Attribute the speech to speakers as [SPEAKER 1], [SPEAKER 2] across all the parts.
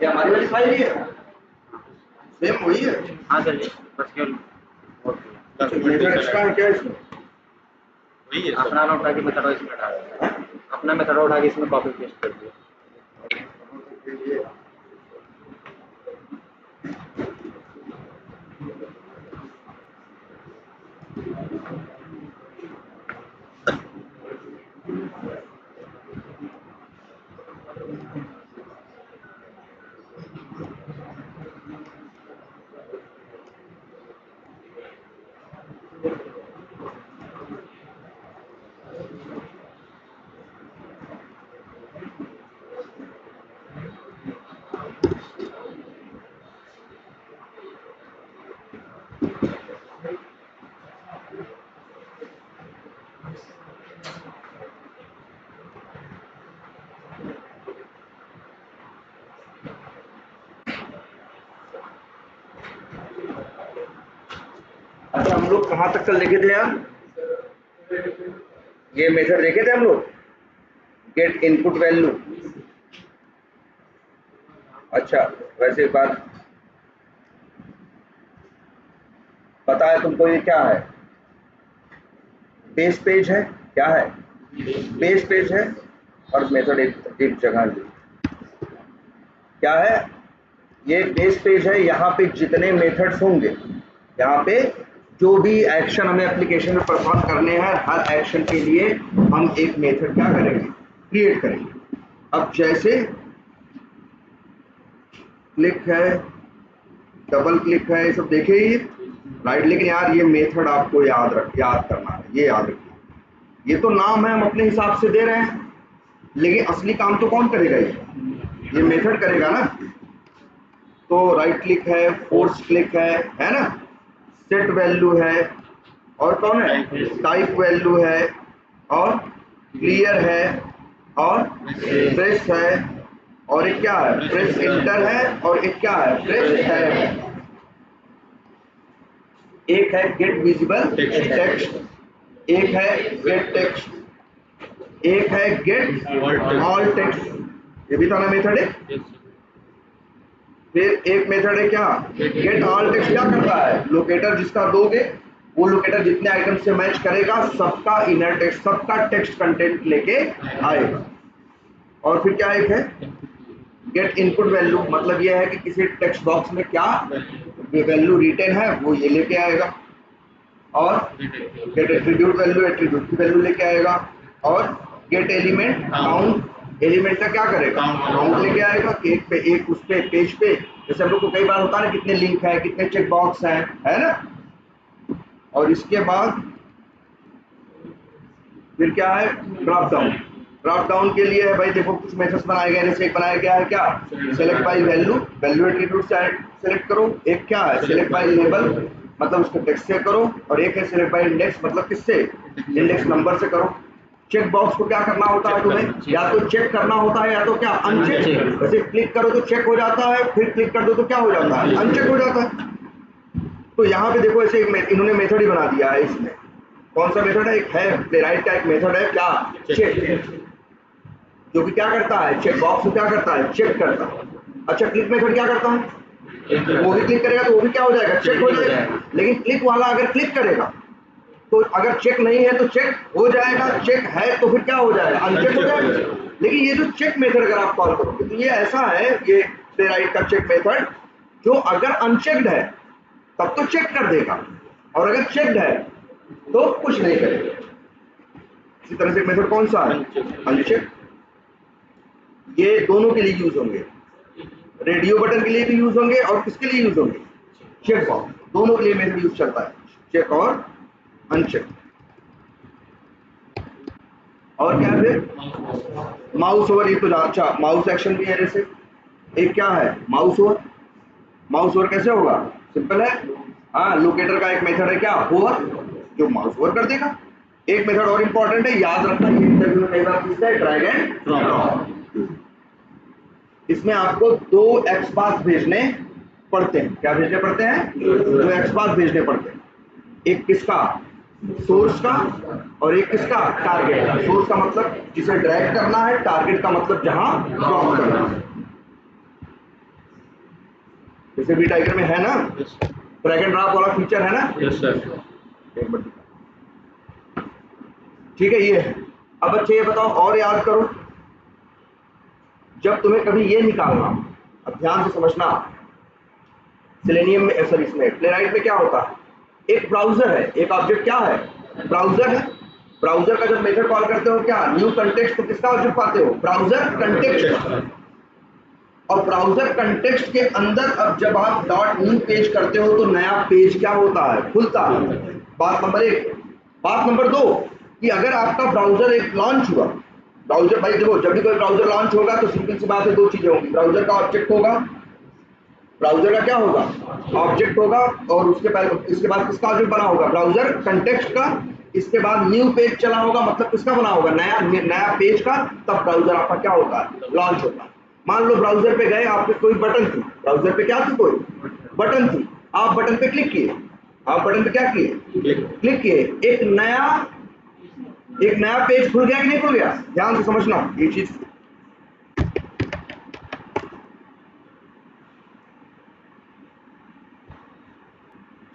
[SPEAKER 1] ये हमारी वाली फाइल ही है, सेम वही है।
[SPEAKER 2] हाँ सर जी, बस केवल
[SPEAKER 1] मेथड एक्स्ट्रा है क्या इसमें?
[SPEAKER 2] वही है, अपना ना उठा के मेथड इसमें डाल दिया, अपना मेथड उठा के इसमें कॉपी पेस्ट कर दिया।
[SPEAKER 1] अच्छा, हम लोग कहाँ तक कल देखे थे यार? ये मेथड देखे थे हम लोग, गेट इनपुट वैल्यू। अच्छा, वैसे एक बात पता है तुमको, ये क्या है? बेस पेज है, क्या है? बेस पेज है। और मेथड एक जगह ली, क्या है? ये बेस पेज है। यहाँ पे जितने मेथड्स होंगे, यहाँ पे जो भी एक्शन हमें एप्लीकेशन में परफॉर्म करने हैं, हर एक्शन के लिए हम एक मेथड क्या करेंगे? क्रिएट करेंगे। अब जैसे क्लिक है, डबल क्लिक है, ये सब देखे ही राइट। लेकिन यार ये मेथड आपको याद करना है, ये याद रखिए। ये तो नाम है, हम अपने हिसाब से दे रहे हैं, लेकिन असली काम तो कौन करेगा? ये मेथड करेगा ना। तो राइट क्लिक है, फोर्स क्लिक है ना, सेट वैल्यू है, और कौन है? टाइप वैल्यू है, और क्लियर है, और प्रेस है, और एक क्या है? प्रेस इंटर है, और एक क्या है? Press tab. एक है गेट विजिबल टेक्स्ट, एक है गेट टेक्स्ट, एक है गेट ऑल टेक्स्ट, ये भी था ना मेथड है। फिर एक मेथड है क्या? Get all text. क्या करता है? लोकेटर जिसका दोगे, वो लोकेटर जितने आइटम से मैच करेगा, सबका इनर टेक्स्ट, सबका टेक्स्ट कंटेंट लेके आएगा। और फिर क्या एक है? गेट इनपुट वैल्यू, मतलब ये है कि किसी टेक्स्ट बॉक्स में क्या वैल्यू रिटेन है वो ये लेके आएगा। और गेट एट्रीब्यूट वैल्यू, एट्रीब्यूट की वैल्यू लेके आएगा। और गेट एलिमेंट काउंट, एलिमेंट का क्या करेगा? काउंट लेके आएगा कि एक पे एक उस पे पेज पे, जैसे हम लोग को कई बार होता है ना, कितने लिंक है, कितने चेक बॉक्स हैं, है ना। और इसके बाद फिर क्या है? Drop down. ड्रॉप डाउन के लिए है भाई, देखो कुछ मेथड्स बनाए गए। जैसे एक बनाया गया है क्या? Select by value, value attribute select करो। एक क्या है? सेलेक्ट बाय लेबल, मतलब उसको टेक्स्ट से करो। और एक है सेलेक्ट बाय इंडेक्स, मतलब किससे? इंडेक्स नंबर से करो। चेक बॉक्स को क्या करना होता है तुम्हें? या तो चेक करना होता है, या तो क्या? अनचेक। वैसे क्लिक करो तो चेक हो जाता है, फिर क्लिक कर दो तो क्या हो जाता है? अनचेक हो जाता है। तो यहाँ पे देखो ऐसे इन्होंने मेथड ही बना दिया है इसमें। कौन सा मेथड है? एक है प्लेराइट का एक मेथड है क्या? चेक, जो कि क्या करता है? चेक बॉक्स को क्या करता है? चेक करता है। अच्छा, क्लिक मेथड क्या करता है? वो भी क्लिक करेगा तो वो भी क्या हो जाएगा? चेक हो जाएगा। लेकिन क्लिक वाला अगर क्लिक करेगा तो अगर चेक नहीं है तो चेक हो जाएगा, चेक है तो फिर क्या हो जाएगा? अनचेक हो जाएगा। लेकिन ये जो चेक मेथड अगर आप कॉल करोगे तो ये ऐसा है, ये प्लेराइट का चेक मेथड, जो अगर अनचेक्ड है तब तो चेक कर देगा, और अगर चेक्ड है तो कुछ नहीं करेगा। इसी तरह से मेथड कौन सा है? अनचेक। ये दोनों के लिए यूज होंगे, रेडियो बटन के लिए भी यूज होंगे, और किसके लिए यूज होंगे? Check box. दोनों के लिए मेथड यूज चलता है, चेक और अनचेक। और क्या है? माउस ओवर, ये तो अच्छा माउस एक्शन भी है। जैसे एक क्या है? Mouse over. माउस ओवर कैसे होगा? सिंपल है। हाँ, लोकेटर का एक मेथड है क्या? होवर, जो माउस ओवर कर देगा। एक मेथड और इंपॉर्टेंट है, याद रखना, ये इंटरव्यू में कई बार पूछता है, ड्रैग एंड ड्रॉप। इसमें आपको 2 एक्स पाथ भेजने पड़ते हैं। क्या भेजने पड़ते हैं? 2 एक्स पाथ भेजने पड़ते हैं। एक किसका? सोर्स का, और एक किसका? टारगेट का। सोर्स का मतलब जिसे ड्रैग करना है, टारगेट का मतलब जहां ड्रॉप करना है। जैसे वी डायग्राम में है ना, ड्रैग एंड ड्रॉप वाला फीचर है ना।
[SPEAKER 2] Yes sir.
[SPEAKER 1] एक मिनट, ठीक है ये है। अब बच्चे ये बताओ और याद करो, जब तुम्हें कभी ये निकालना, अब ध्यान से समझना, सेलेनियम में सॉरी इसमें प्लेराइट में क्या होता है, एक ब्राउजर है, एक ऑब्जेक्ट क्या है, ब्राउजर है। ब्राउजर का जब मेथड कॉल करते हो क्या, न्यू कंटेक्स्ट, तो किसका ऑब्जेक्ट पाते हो, ब्राउजर कंटेक्स्ट। और ब्राउजर कंटेक्स्ट के अंदर अब जब आप डॉट न्यू पेज करते हो तो नया पेज क्या होता है, खुलता है। बात नंबर एक। बात नंबर दो कि अगर आपका ब्राउजर एक लॉन्च हुआ, ब्राउजर भाई देखो जब भी कोई ब्राउजर लॉन्च होगा तो सिंपल सी बात है, दो चीजें होंगी, ब्राउजर का ऑब्जेक्ट होगा, ब्राउजर का क्या होगा, ऑब्जेक्ट होगा, और इसके बाद किसका ऑब्जेक्ट बना होगा, ब्राउजर कंटेक्स्ट का। इसके बाद न्यू पेज चला होगा, मतलब किसका बना होगा, नया पेज का, तब ब्राउजर आपका क्या होता है, लॉन्च होता है। मान लो ब्राउजर पे गए, आपके कोई बटन थी, ब्राउजर पे क्या थी, कोई बटन थी, आप बटन पे क्लिक किए, आप बटन पे क्या किए, क्लिक किए, एक नया पेज खुल गया कि नहीं खुल गया, ध्यान से समझना ये चीज।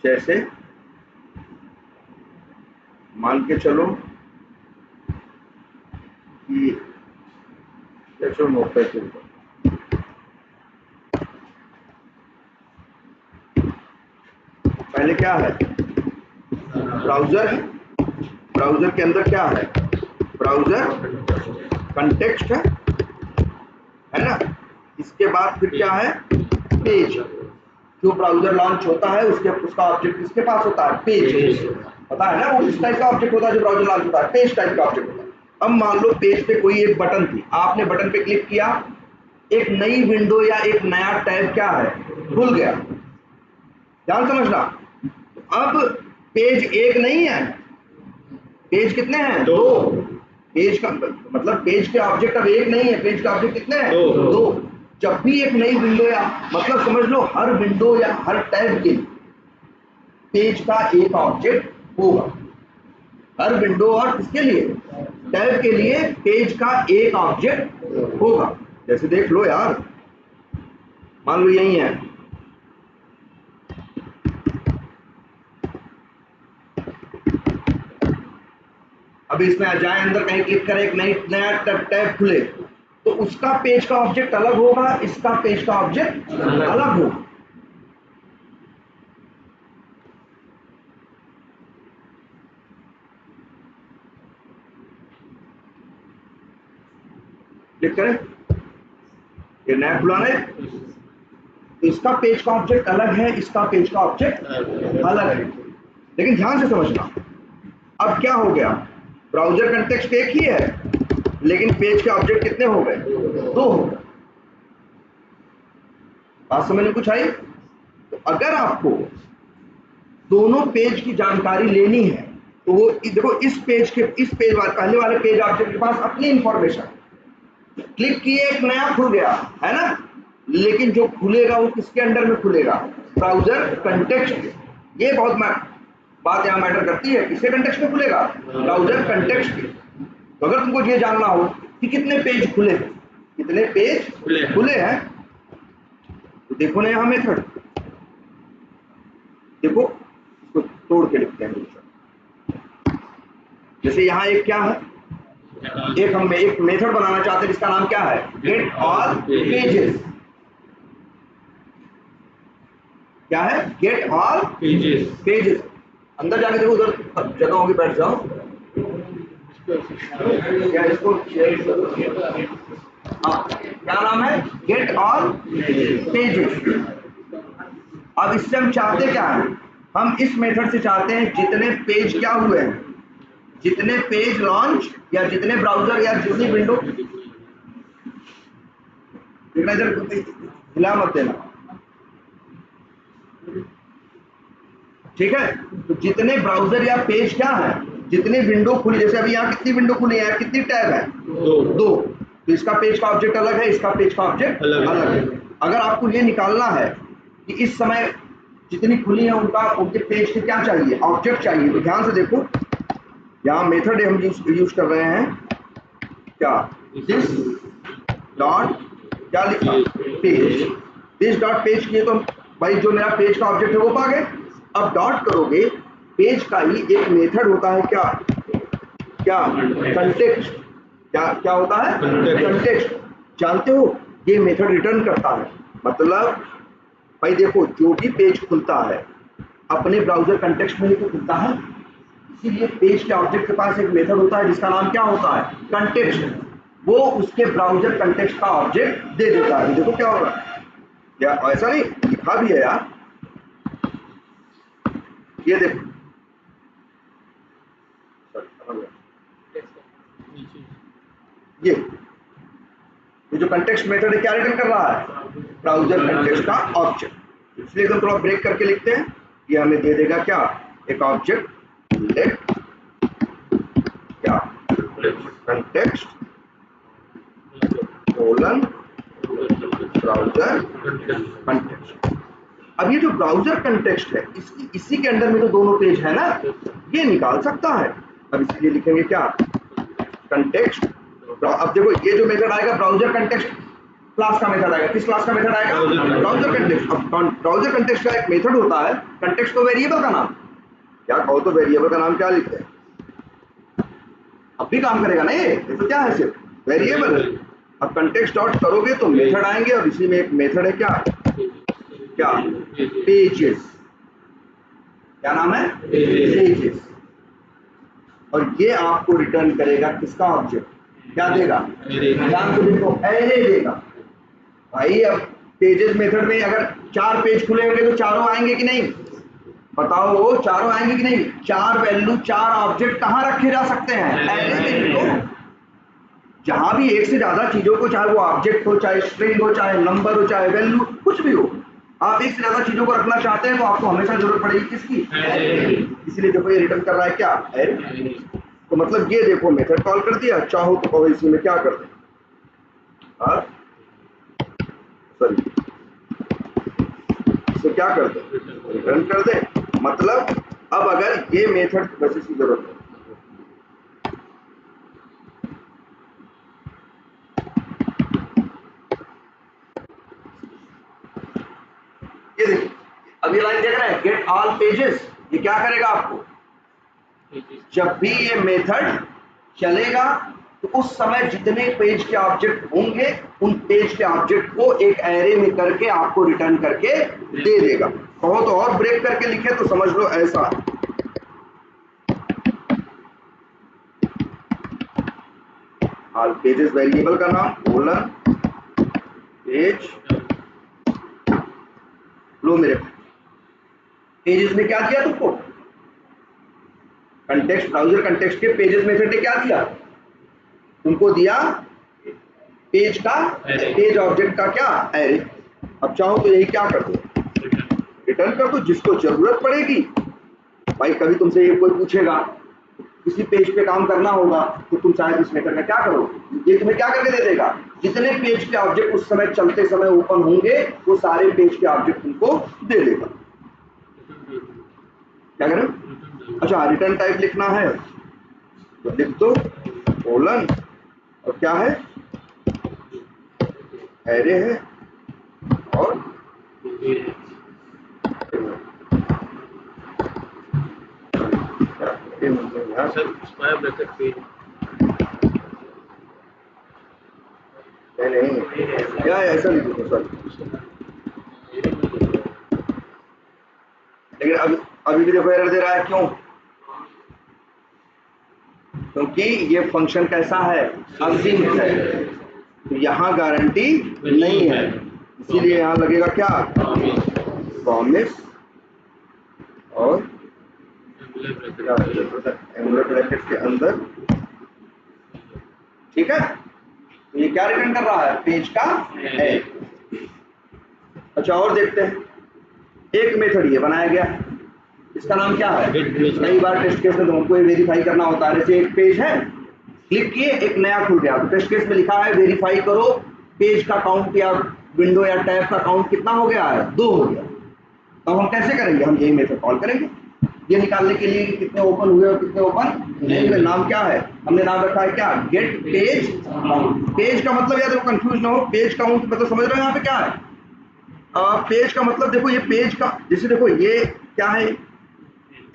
[SPEAKER 1] जैसे मान के चलो कि मोबाइल के ऊपर पहले क्या है, ब्राउजर है, ब्राउजर के अंदर क्या है, ब्राउजर कंटेक्स्ट है ना। इसके बाद फिर क्या है, पेज। जो ब्राउजर लॉन्च होता है उसका ऑब्जेक्ट किसके पास होता है, पेज। पता है ना वो किस टाइप का ऑब्जेक्ट होता है जो ब्राउजर लॉन्च होता है, पेज टाइप का ऑब्जेक्ट होता है। अब मान लो पेज पे कोई एक बटन थी, आपने बटन पे क्लिक किया, एक नई विंडो या एक नया टैब क्या है, खुल गया। ध्यान समझना, अब पेज एक नहीं है, पेज कितने हैं, दो। पेज का मतलब पेज के ऑब्जेक्ट अब एक नहीं है, पेज के ऑब्जेक्ट कितने हैं, दो। जब भी एक नई विंडो या मतलब समझ लो हर विंडो या हर टैब के पेज का एक ऑब्जेक्ट होगा, हर विंडो और किसके लिए, टैब के लिए पेज का एक ऑब्जेक्ट होगा। जैसे देख लो यार, मान लो यही है, अब इसमें आ जाए अंदर कहीं क्लिक करें, एक नया टैब खुले, तो उसका पेज का ऑब्जेक्ट अलग होगा, इसका पेज का ऑब्जेक्ट अलग होगा। क्लिक करें, ये नया खुलाना है, इसका पेज का ऑब्जेक्ट अलग है, इसका पेज का ऑब्जेक्ट अलग है। लेकिन ध्यान से समझना, अब क्या हो गया, ब्राउजर कंटेक्स्ट एक ही है लेकिन पेज के ऑब्जेक्ट कितने हो गए, दो हो गए। बात समझ में कुछ आई। तो अगर आपको दोनों पेज की जानकारी लेनी है तो वो देखो इस पेज वाले पहले वाले पेज ऑब्जेक्ट के पास अपनी इंफॉर्मेशन, क्लिक किए एक नया खुल गया है ना, लेकिन जो खुलेगा वो किसके अंडर में खुलेगा, ब्राउजर कंटेक्स्ट। ये बहुत बात यहाँ मैटर करती है, किसके कंटेक्स्ट में खुलेगा, ब्राउजर कंटेक्स्ट के। तो अगर तुमको ये जानना हो कि कितने पेज खुले हैं, कितने पेज खुले हैं, तो देखो ना यहाँ मेथड, देखो इसको तोड़ के लिखते हैं। जैसे यहाँ एक क्या है, एक हम एक मेथड बनाना चाहते हैं जिसका नाम क्या है, गेट ऑल पेजेस। क्या है, गेट ऑल पेजेस। अंदर जाके देखो, उधर जगह होगी, बैठ जाओ। क्या इसको हाँ, क्या नाम है, गेट ऑल पेजेस। अब इससे हम चाहते क्या है, हम इस मेथड से चाहते हैं जितने पेज क्या हुए हैं, जितने पेज लॉन्च या जितने ब्राउजर या जितनी विंडो, इधर हिला मत देना, ठीक है। तो जितने ब्राउजर या पेज क्या है, जितने विंडो खुली, जैसे अभी यहाँ कितनी विंडो खुली है, कितनी टैब है, दो। तो इसका पेज का ऑब्जेक्ट अलग है, इसका पेज का ऑब्जेक्ट अलग है। अगर आपको ये निकालना है कि इस समय जितनी खुली है उनके पेज के क्या चाहिए, ऑब्जेक्ट चाहिए, तो ध्यान से देखो, यहाँ मेथड हम यूज कर रहे हैं क्या, दिस डॉट क्या लिखा, पेज, दिस डॉट पेज किए तो भाई जो मेरा पेज का ऑब्जेक्ट है वो पा गए। अब डॉट करोगे, पेज का ही एक मेथड होता है क्या, क्या कंटेक्स्ट, क्या क्या होता है कंटेक्स्ट, जानते हो ये मेथड रिटर्न करता है। मतलब भाई देखो जो भी पेज खुलता है अपने ब्राउजर कंटेक्स्ट में ही तो खुलता है, इसीलिए पेज के ऑब्जेक्ट के पास एक मेथड होता है जिसका नाम क्या होता है कंटेक्स्ट, वो उसके ब्राउजर कंटेक्स्ट का ऑब्जेक्ट दे देता है। देखो क्या होगा, या ऐसा नहीं लिखा भी है यार, ये देखो ये जो कंटेक्स्ट मेथड है क्या रिटर्न कर रहा है, ब्राउजर कंटेक्स्ट का ऑब्जेक्ट। इसलिए एकदम थोड़ा ब्रेक करके लिखते हैं, ये हमें दे देगा क्या, एक ऑब्जेक्ट लेट क्या कंटेक्स्ट कोलन ब्राउजर कंटेक्स्ट। अब ये जो ब्राउजर कंटेक्स्ट है इसी के अंदर में तो दोनों पेज है ना, ये निकाल सकता है। अब इसलिए लिखेंगे क्या कंटेक्स्ट। अब देखो ये जो मेथड आएगा ब्राउजर कंटेक्स्ट क्लास का मेथड आएगा, किस क्लास का मेथड आएगा, ब्राउजर कंटेक्स्ट। अब ब्राउजर कंटेक्स्ट का एक मेथड होता है, कंटेक्स्ट तो वेरिएबल का नाम, क्या कहो तो वेरिएबल का नाम क्या लिखते हैं, अब भी काम करेगा ना ये तो क्या है सिर्फ वेरिएबल है। अब कंटेक्स्ट डॉट करोगे तो मेथड आएंगे और इसी में एक मेथड है क्या, क्या पेजेस, क्या नाम है पेजेस, और ये आपको रिटर्न करेगा किसका ऑब्जेक्ट, क्या देगा, ध्यान से देखो एरे देगा। भाई अब पेजेस मेथड में अगर 4 पेज खुले होंगे तो चारों आएंगे कि नहीं, बताओ वो चारों आएंगे कि नहीं, 4 वैल्यू 4 ऑब्जेक्ट कहाँ रखे जा सकते हैं, एरे में। तो जहां भी एक से ज्यादा चीजों को, चाहे वो ऑब्जेक्ट हो, चाहे स्ट्रिंग हो, चाहे नंबर हो, चाहे वैल्यू, कुछ भी हो, आप एक से ज्यादा चीजों को रखना चाहते हैं तो आपको हमेशा जरूरत पड़ेगी किसकी, इसीलिए देखो ये रिटर्न कर रहा है क्या एरे। तो मतलब ये देखो मेथड कॉल कर दिया, चाहो तो कहो इसी में क्या कर दे, सॉरी इसे क्या कर दे रिटर्न कर दे। मतलब अब अगर ये मेथड वैसे की जरूरत है, ये देखिए अब ये लाइन देख रहे हैं गेट ऑल पेजेस, ये क्या करेगा आपको, जब भी ये मेथड चलेगा तो उस समय जितने पेज के ऑब्जेक्ट होंगे उन पेज के ऑब्जेक्ट को एक एरे में करके आपको रिटर्न करके दे देगा। कहो तो और ब्रेक करके लिखे तो समझ लो ऐसा, ऑल पेजेस वेरिएबल का नाम कोलन पेज, लो मेरे पेजेस में क्या दिया तुमको, कंटेक्स्ट, ब्राउजर कंटेक्स्ट के पेजेस मेथड ने क्या दिया तुमको, दिया पेज का पेज ऑब्जेक्ट का क्या एरे। अब चाहो तो यही क्या कर दो रिटर्न कर दो, जिसको जरूरत पड़ेगी। भाई कभी तुमसे ये कोई पूछेगा किसी पेज पे काम करना होगा तो तुम शायद इस मेथड का क्या करो, ये तुम्हें क्या करके दे देगा, जितने पेज के ऑब्जेक्ट उस समय चलते समय ओपन होंगे वो सारे पेज के ऑब्जेक्ट तुमको दे देगा। क्या करें, अच्छा रिटर्न टाइप लिखना है तो लिख दो कोलन और क्या है एरे है और
[SPEAKER 2] स्क्वायर ब्रैकेट पेज
[SPEAKER 1] नहीं क्या ऐसा लिख दो सर, लेकिन अभी भी देखो एरर दे रहा है, क्यों, क्योंकि ये फंक्शन कैसा है अनसिंक है, तो यहाँ गारंटी नहीं है, इसीलिए यहाँ लगेगा क्या प्रॉमिस और एंगुलर ब्रैकेट के अंदर, ठीक है। तो ये क्या रिटर्न कर रहा है पेज का है। अच्छा और देखते हैं, एक मेथड ये बनाया गया, इसका नाम क्या है, कई बार टेस्ट केस में तो हमको ये वेरीफाई करना होता है, जैसे एक पेज है क्लिक किए एक नया खुल गया, टेस्ट केस में लिखा है वेरीफाई करो पेज का काउंट या विंडो या टैब का काउंट कितना हो गया है, 2 हो गया। तो हम कैसे करेंगे, हम यही मेथड कॉल करेंगे ये निकालने के लिए कितने ओपन हुए और कितने ओपन नहीं हुए। नाम क्या है, हमने नाम रखा है क्या गेट पेज काउंट। पेज का मतलब याद रखो कंफ्यूज ना हो, पेज काउंट मतलब समझ रहे हो यहाँ पे क्या है, पेज का मतलब देखो, ये पेज का जैसे देखो ये क्या है,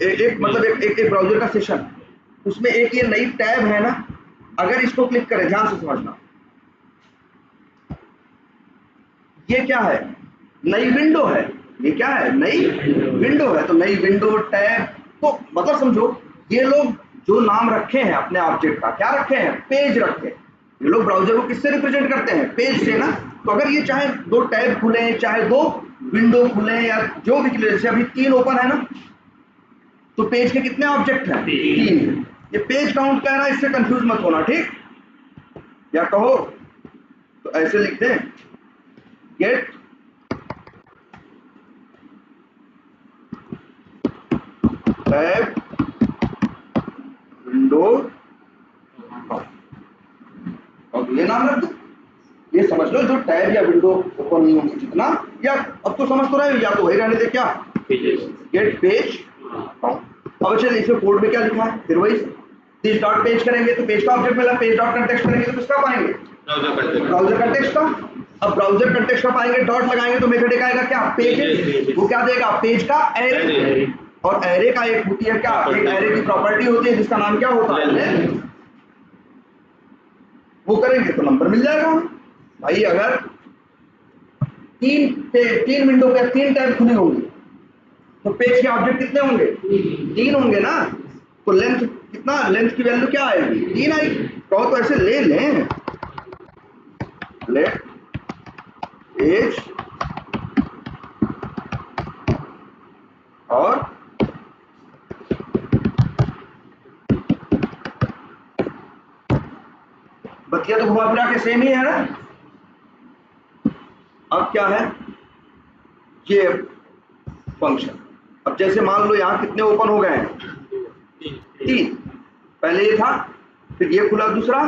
[SPEAKER 1] एक मतलब एक ब्राउजर का सेशन, उसमें एक ये नई टैब है ना, अगर इसको क्लिक करें, ध्यान से समझना, ये क्या है, नई विंडो है, ये क्या है, नई विंडो है। तो नई विंडो टैब, तो मतलब समझो ये लोग जो नाम रखे हैं अपने ऑब्जेक्ट का, क्या रखे हैं, पेज रखे हैं। ये लोग ब्राउजर को किससे रिप्रेजेंट करते हैं, पेज से ना। तो अगर ये चाहे दो टैब खुले, चाहे दो विंडो खुले, या जो भी खुले, जैसे अभी 3 ओपन है ना, तो पेज के कितने ऑब्जेक्ट हैं, 3। ये पेज काउंट कह रहा है, इससे कंफ्यूज मत होना, ठीक। या कहो तो ऐसे लिख दें, गेट टैब विंडो, और ये नाम रख दो। ये समझ लो जो टैब या विंडो ओपन नहीं होंगी जितना, या अब तो समझ तो रहे हो, या तो वही रहने दे, क्या, गेट पेज काउंट। अब चलिए इसमें कोड में क्या लिखा है, फिर वही दिस डॉट पेज करेंगे तो पेज का ऑब्जेक्ट मिला, पेज डॉट कंटेक्स्ट करेंगे तो किसका पाएंगे, ब्राउजर कंटेक्स्ट का। अब ब्राउजर कंटेक्स्ट का पाएंगे, डॉट लगाएंगे तो मेथड एक आएगा क्या, पेज, वो क्या देगा, पेज का एरे। और एरे का एक होती है क्या, एक एरे की प्रॉपर्टी होती है जिसका नाम क्या होता है, वो करेंगे तो नंबर मिल जाएगा। भाई अगर तीन विंडो पे 3 टैब खुली होंगी तो पेज के ऑब्जेक्ट कितने होंगे, 3 होंगे ना। तो लेंथ कितना, लेंथ की वैल्यू क्या आएगी, 3 आएगी। कहो तो ऐसे ले लें, लेट पेज और बतिया तो घुमा फिरा के सेम ही है ना। अब क्या है ये फंक्शन, अब जैसे मान लो यहाँ कितने ओपन हो गए हैं, 3। पहले ये था, फिर ये खुला दूसरा,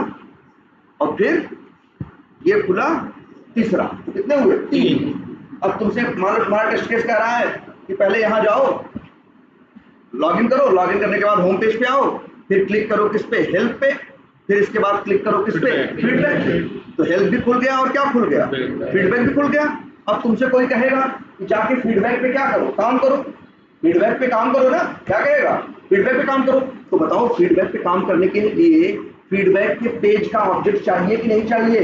[SPEAKER 1] और फिर ये खुला तीसरा, तो कितने हुए, 3। अब तुमसे मान लो तुम्हारा टेस्ट केस कह रहा है कि पहले यहाँ जाओ, लॉगिन करो, लॉगिन करने के बाद होम पेज पे आओ, फिर क्लिक करो किस पे, हेल्प पे, फिर इसके बाद क्लिक करो किस पे, फीडबैक। तो हेल्प भी खुल गया और क्या खुल गया, फीडबैक भी खुल गया। अब तुमसे कोई कहेगा कि जाके फीडबैक पे क्या करो, काम करो, फीडबैक पे काम करो ना, क्या कहेगा, फीडबैक पे काम करो। तो बताओ फीडबैक पे काम करने के लिए फीडबैक के पेज का ऑब्जेक्ट चाहिए कि नहीं चाहिए,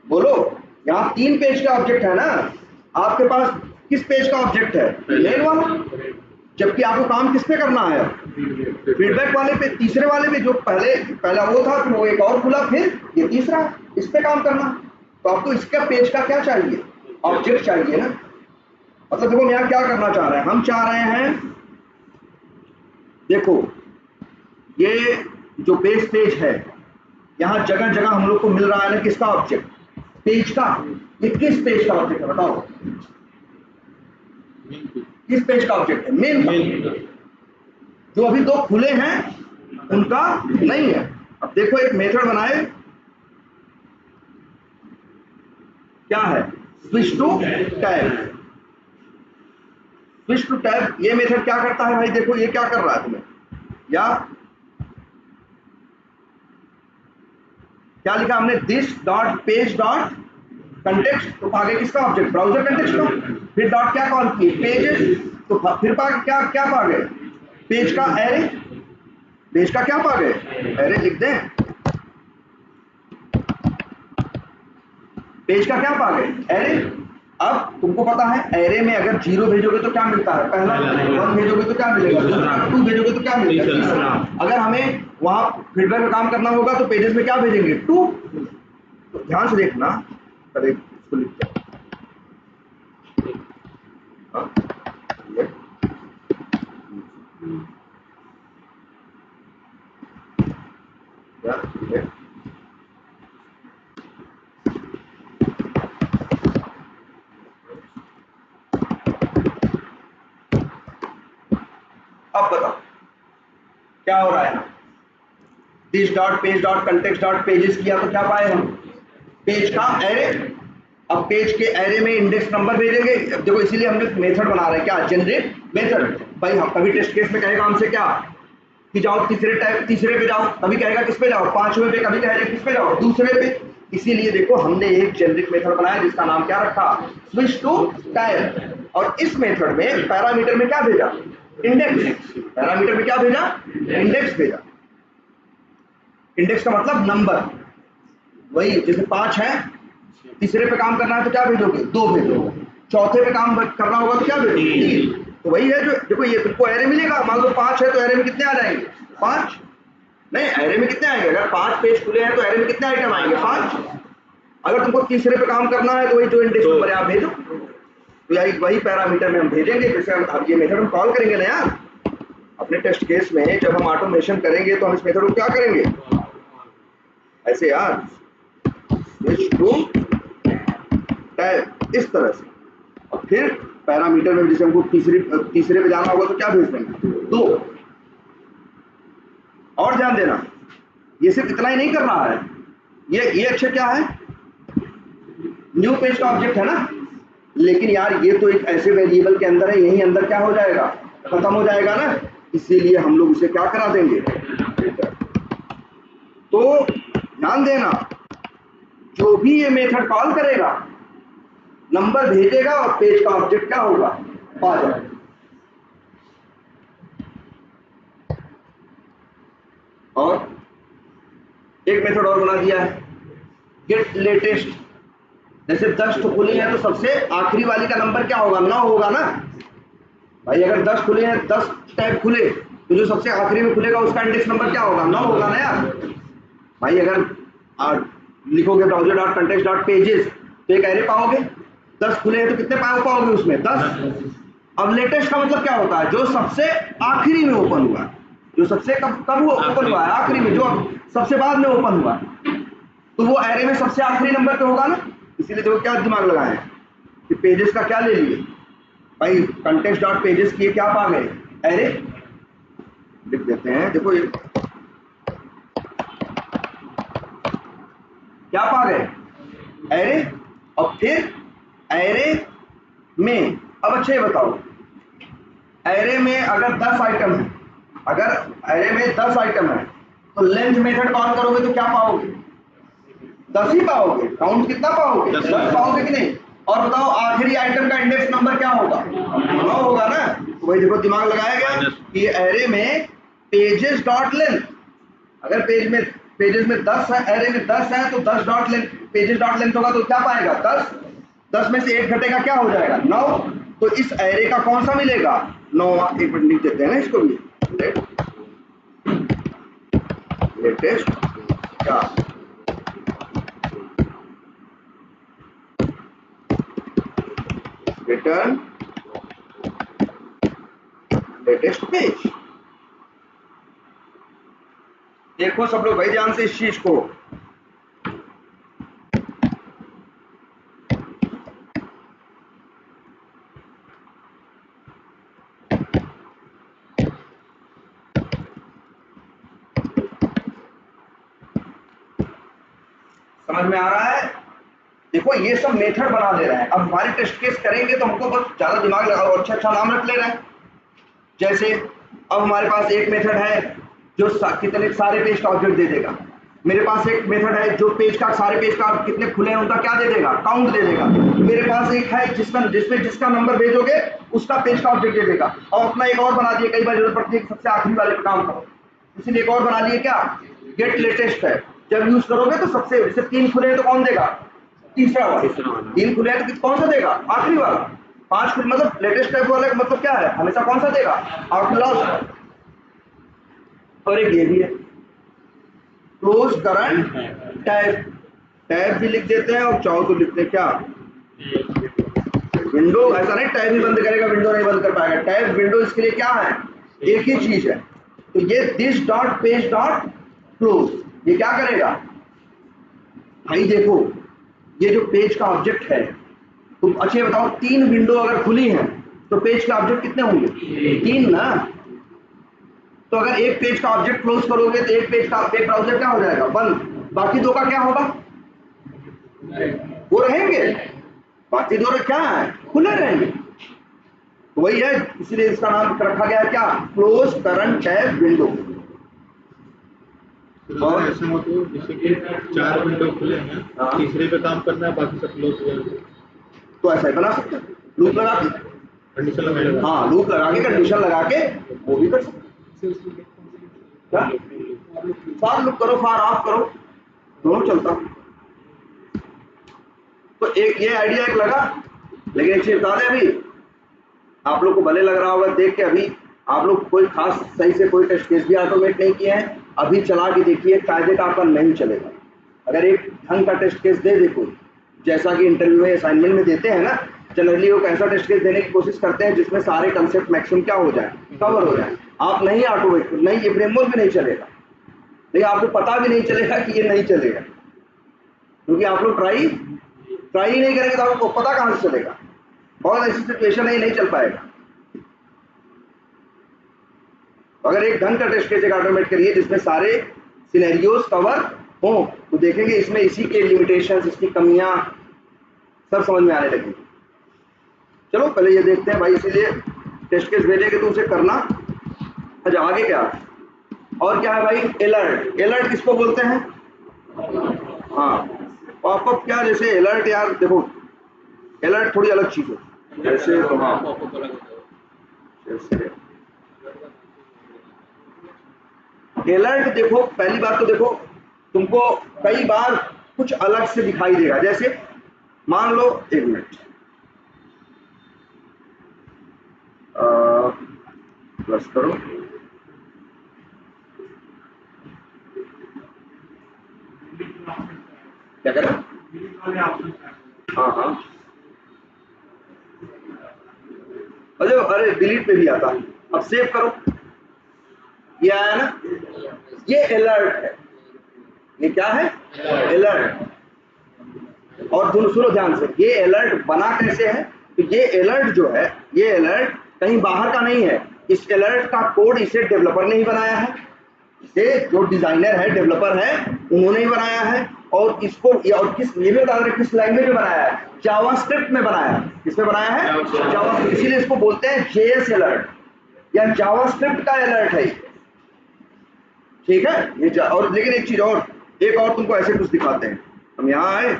[SPEAKER 1] बोलो। यहाँ 3 पेज का ऑब्जेक्ट है ना, आपके पास किस पेज का ऑब्जेक्ट है, मेन वाला, जबकि आपको काम किस पे करना है, फीडबैक वाले पे, तीसरे वाले पे, जो पहला वो था, फिर वो एक और खुला, फिर ये तीसरा, इस पे काम करना। तो आपको इसका पेज का क्या चाहिए, ऑब्जेक्ट चाहिए ना। मतलब देखो हम यहाँ क्या करना चाह रहे हैं, हम चाह रहे हैं, देखो ये जो बेस पेज है, यहाँ जगह जगह हम लोग को मिल रहा है ना किसका ऑब्जेक्ट, पेज का। ये किस पेज का ऑब्जेक्ट है बताओ, किस पेज का ऑब्जेक्ट है, मेन का। जो अभी 2 खुले हैं उनका नहीं है। अब देखो एक मेथड बनाए, क्या है, switch to tab. Switch to tab ये मेथड क्या करता है भाई, देखो ये क्या कर रहा है तुम्हें, या क्या लिखा हमने, this dot page dot context, तो आगे किसका ऑब्जेक्ट, ब्राउजर कंटेक्स्ट का। फिर डॉट क्या कॉल की, पेजेस, तो फिर क्या क्या पा गए, पेज का एरे, पेज का क्या पा गए, एरे लिख दें, पेज का क्या पा गए, एरे। अब तुमको पता है एरे में अगर 0 भेजोगे तो क्या मिलता है, पहला, 1 भेजोगे तो क्या मिलेगा, दूसरा, 2 भेजोगे तो क्या मिलेगा, तीसरा। अगर हमें वहां फीडबैक में काम करना होगा तो पेजेस में क्या भेजेंगे, 2। तो ध्यान से देखना, पहले इसको लिखते हैं, अब बताओ क्या हो रहा है, this dot page dot context dot pages किया तो क्या पाए हम, पेज का एरे। अब पेज के एरे में इंडेक्स नंबर भेजेंगे। अब देखो इसीलिए हमने मेथड बना रहे हैं, क्या, जनरेट मेथड। भाई हम कभी टेस्ट केस में कहेगा हमसे क्या कि जाओ तीसरे पे जाओ, कभी कहेगा किस पे जाओ, 5वें पे, कभी कहेगा किस पे जाओ, दूसरे पे। इसीलिए देखो हमने एक जेनरिक मेथड बनाया जिसका नाम क्या रखा, स्विच टू टाइप। और इस मेथड में पैरामीटर में क्या भेजा, इंडेक्स। पैरामीटर में क्या भेजा, इंडेक्स भेजा। इंडेक्स का मतलब नंबर, वही जैसे 5 है, तीसरे पे काम करना है तो क्या भेजोगे, 2 भेजोगे। चौथे पे काम करना होगा तो क्या भेजोगे, 3। तो वही है जो देखो ये तुमको एरे मिलेगा, मान लो 5 है तो एरे में कितने आ जाएंगे, 5 नहीं, एरे में कितने आएंगे, अगर 5 पेज खुले हैं तो एरे में कितने आइटम आएंगे, 5। अगर तुमको तीसरे पे काम करना है तो वही जो इंडेक्स नंबर है आप भेजो, तो यही वही पैरामीटर में हम भेजेंगे। जैसे हम ये मेथड हम कॉल करेंगे ना यार अपने टेस्ट केस में, जब हम ऑटोमेशन करेंगे तो हम इस मेथड को क्या करेंगे, ऐसे यार स्विच टू टैब इस तरह से। और फिर पैरामीटर में जैसे हमको तीसरे पे जाना होगा तो क्या भेज देंगे, 2। और ध्यान देना ये सिर्फ इतना ही नहीं कर रहा है, ये अक्षर क्या है, न्यू पेज का ऑब्जेक्ट है ना, लेकिन यार ये तो एक ऐसे वेरिएबल के अंदर है, यही अंदर क्या हो जाएगा, खत्म हो जाएगा ना, इसीलिए हम लोग उसे क्या करा देंगे। तो ध्यान देना जो भी ये मेथड कॉल करेगा नंबर भेजेगा और पेज का ऑब्जेक्ट क्या होगा, पा जाएगा। और एक मेथड और बना दिया है, गेट लेटेस्ट। जैसे 10 तो खुली है तो सबसे आखिरी वाली का नंबर क्या होगा, 9 होगा ना भाई। अगर 10 खुले हैं, 10 टैब खुले तो जो सबसे आखिरी में खुलेगा उसका इंडेक्स नंबर क्या होगा, 9 होगा ना यार भाई। अगर लिखोगे browser.context.pages तो एक एरे पाओगे, 10 खुले हैं तो कितने पाओगे उसमें, 10। अब लेटेस्ट का मतलब क्या होता है, जो सबसे आखिरी में ओपन हुआ, जो सबसे कब वो ओपन हुआ है, आखिरी में, जो सबसे बाद में ओपन हुआ, तो वो एरे में सबसे आखिरी नंबर पे होगा ना। इसीलिए देखो क्या दिमाग लगाए कि पेजेस का क्या ले लिए भाई, context.pages किए क्या पा गए, एरे। लिख देते हैं, देखो ये क्या पा गए, एरे। और फिर एरे में अब अच्छा ये बताओ, एरे में अगर 10 आइटम है, अगर एरे में 10 आइटम है तो लेंथ मेथड कॉल करोगे तो क्या पाओगे, 10 ही पाओगे। काउंट कितना पाओगे, 10 पाओगे कि नहीं। और बताओ आखिरी आइटम का इंडेक्स नंबर क्या होगा, 9 होगा ना। तो वही देखो दिमाग लगाया गया कि एरे में पेजेस डॉट लेंथ, अगर पेजेस में 10 है, एरे में 10 है तो 10 dot length, pages dot length होगा तो क्या पाएगा, 10। 10 में से 1 घटेगा क्या हो जाएगा, 9। तो इस एरे का कौन सा मिलेगा, 9। एक मिनट लिख देते हैं ना इसको भी, लेटेस्ट क्या, रिटर्न लेटेस्ट पेज। देखो सब लोग भाई ध्यान से इस चीज को, समझ में आ रहा है। देखो ये सब मेथड बना दे रहे हैं, अब हमारी टेस्ट केस करेंगे तो हमको बस ज्यादा दिमाग लगाओ, अच्छा नाम रख ले रहे हैं। जैसे अब हमारे पास एक मेथड है जो कितने सारे पेज का ऑब्जेक्ट दे देगा, मेरे पास एक मेथड है जो पेज का सारे पेज का कितने खुले हैं उनका क्या दे देगा, काउंट दे देगा। मेरे पास एक है जिसमें जिसका नंबर भेजोगे उसका पेज का ऑब्जेक्ट दे देगा। और अपना एक और बना दिए, कई बार जरूरत पड़ती है सबसे आखिरी वाले पे काम करो, इसीलिए एक और बना दिए क्या, गेट लेटेस्ट है। जब यूज करोगे तो सबसे जैसे 3 खुले हैं तो कौन देगा, तीसरा वाला। 3 खुले हैं तो कौन सा देगा, आखिरी वाला। 5 खुले मतलब लेटेस्ट टाइप वाला मतलब क्या है, हमेशा कौन सा देगा, आउटलास्ट। और एक ये भी है क्लोज करंट टैब, टैब भी लिख देते हैं और चाहो तो लिखते हैं क्या, विंडो। ऐसा नहीं टैब ही बंद करेगा, विंडो नहीं बंद कर पाएगा। टैब विंडो इसके लिए क्या है, एक ही चीज है। तो ये this dot page dot close ये क्या करेगा भाई, देखो ये जो पेज का ऑब्जेक्ट है, तो अच्छा बताओ 3 विंडो अगर खुली हैं तो पेज का ऑब्जेक्ट कितने होंगे, 3 ना। तो अगर एक पेज का ऑब्जेक्ट क्लोज करोगे तो एक पेज का एक ब्राउजर क्या हो जाएगा, बंद। बाकी 2 का क्या होगा, वो रहेंगे, बाकी 2 क्या है, खुले रहेंगे। तो वही है, इसलिए इसका नाम रखा गया है क्या, क्लोज करंट टैब विंडो।
[SPEAKER 3] फिर अगर ऐसा हो तो जैसे कि 4 विंडो खुले हैं,
[SPEAKER 1] हाँ।
[SPEAKER 3] तीसरे पे काम करना है, बाकी सब क्लोज हुआ है,
[SPEAKER 1] तो ऐसा ही बना सकते हैं, लूप लगा के।
[SPEAKER 3] कंडीशन लगाएगा।
[SPEAKER 1] हाँ, लूप लगा के, कंडीशन लगा के वो भी कर सकते हैं। क्या फार लूप करो, फार ऑफ करो, दोनों चलता। तो एक ये आइडिया एक लगा। लेकिन एक चीज बता दें, अभी आप लोग को भले लग रहा होगा देख के, अभी आप लोग कोई खास सही से कोई टेस्ट केस भी ऑटोमेट नहीं किए हैं, अभी चला के देखिए, कायदे का आपका नहीं चलेगा। अगर एक ढंग का टेस्ट केस दे देखो, जैसा कि इंटरव्यू में असाइनमेंट में देते हैं ना, जनरली वो कैसा टेस्ट केस देने की कोशिश करते हैं जिसमें सारे कंसेप्ट मैक्सिमम क्या हो जाए, कवर हो जाए। आप नहीं ऑटोमेट, नहीं ये फ्रेमवर्क भी नहीं चलेगा, लेकिन आपको पता भी नहीं चलेगा कि ये नहीं चलेगा, क्योंकि आप लोग ट्राई ही नहीं करेंगे तो आपको पता कहां से चलेगा। बहुत ऐसी सिचुएशन है, ये नहीं चल पाएगा। अगर एक ढंग का टेस्ट केस ऑटोमेट करिए जिसमें सारे सिनेरियोज कवर हो, तो देखेंगे इसमें इसी के लिमिटेशंस, इसकी कमियां सब समझ में आने लगेंगी। चलो पहले ये देखते हैं भाई, इसीलिए टेस्ट केस भेजेंगे तो उसे करना। अच्छा आगे क्या और क्या है भाई, अलर्ट। अलर्ट किसको बोलते हैं? हाँ, पॉपअप क्या, जैसे अलर्ट यार देखो, अलर्ट थोड़ी अलग चीज है। जैसे तो हाँ, जैसे अलर्ट देखो, पहली बात तो देखो तुमको कई बार कुछ अलग से दिखाई देगा। जैसे मान लो, एक मिनट, प्लस करो, क्या करें? हाँ हाँ, अरे डिलीट पे भी आता है। अब सेव करो, ये आया ना, ये अलर्ट है। ये क्या है? अलर्ट। और सुनो ध्यान से, ये अलर्ट बना कैसे है? तो ये अलर्ट जो है, ये अलर्ट कहीं बाहर का नहीं है। इस अलर्ट का कोड इसे डेवलपर ने ही बनाया है, इसे जो डिजाइनर है, डेवलपर है, उन्होंने ही बनाया है। और इसको और किस, ये भी बता रहे किस लैंग्वेज में बनाया है? जावास्क्रिप्ट में बनाया है। किसमें बनाया है? जावास्क्रिप्ट। इसीलिए इसको बोलते हैं जेएस अलर्ट या जावास्क्रिप्ट का अलर्ट है, ठीक है ये। और लेकिन एक चीज और, एक और तुमको ऐसे कुछ दिखाते हैं। हम यहाँ आए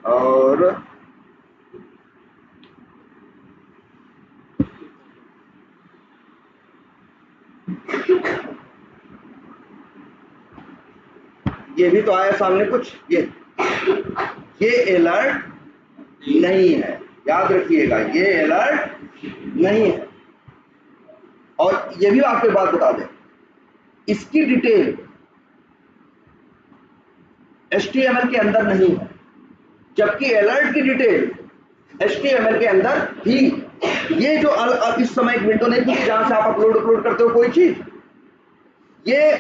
[SPEAKER 1] और ये भी तो आया सामने कुछ, ये अलर्ट नहीं है, याद रखिएगा, ये अलर्ट नहीं है। और ये भी आपको बात बता दें, इसकी डिटेल HTML के अंदर नहीं है, जबकि अलर्ट की डिटेल HTML के अंदर ही। ये जो इस समय एक विंडो नहीं थी जहां से आप अपलोड करते हो कोई चीज, ये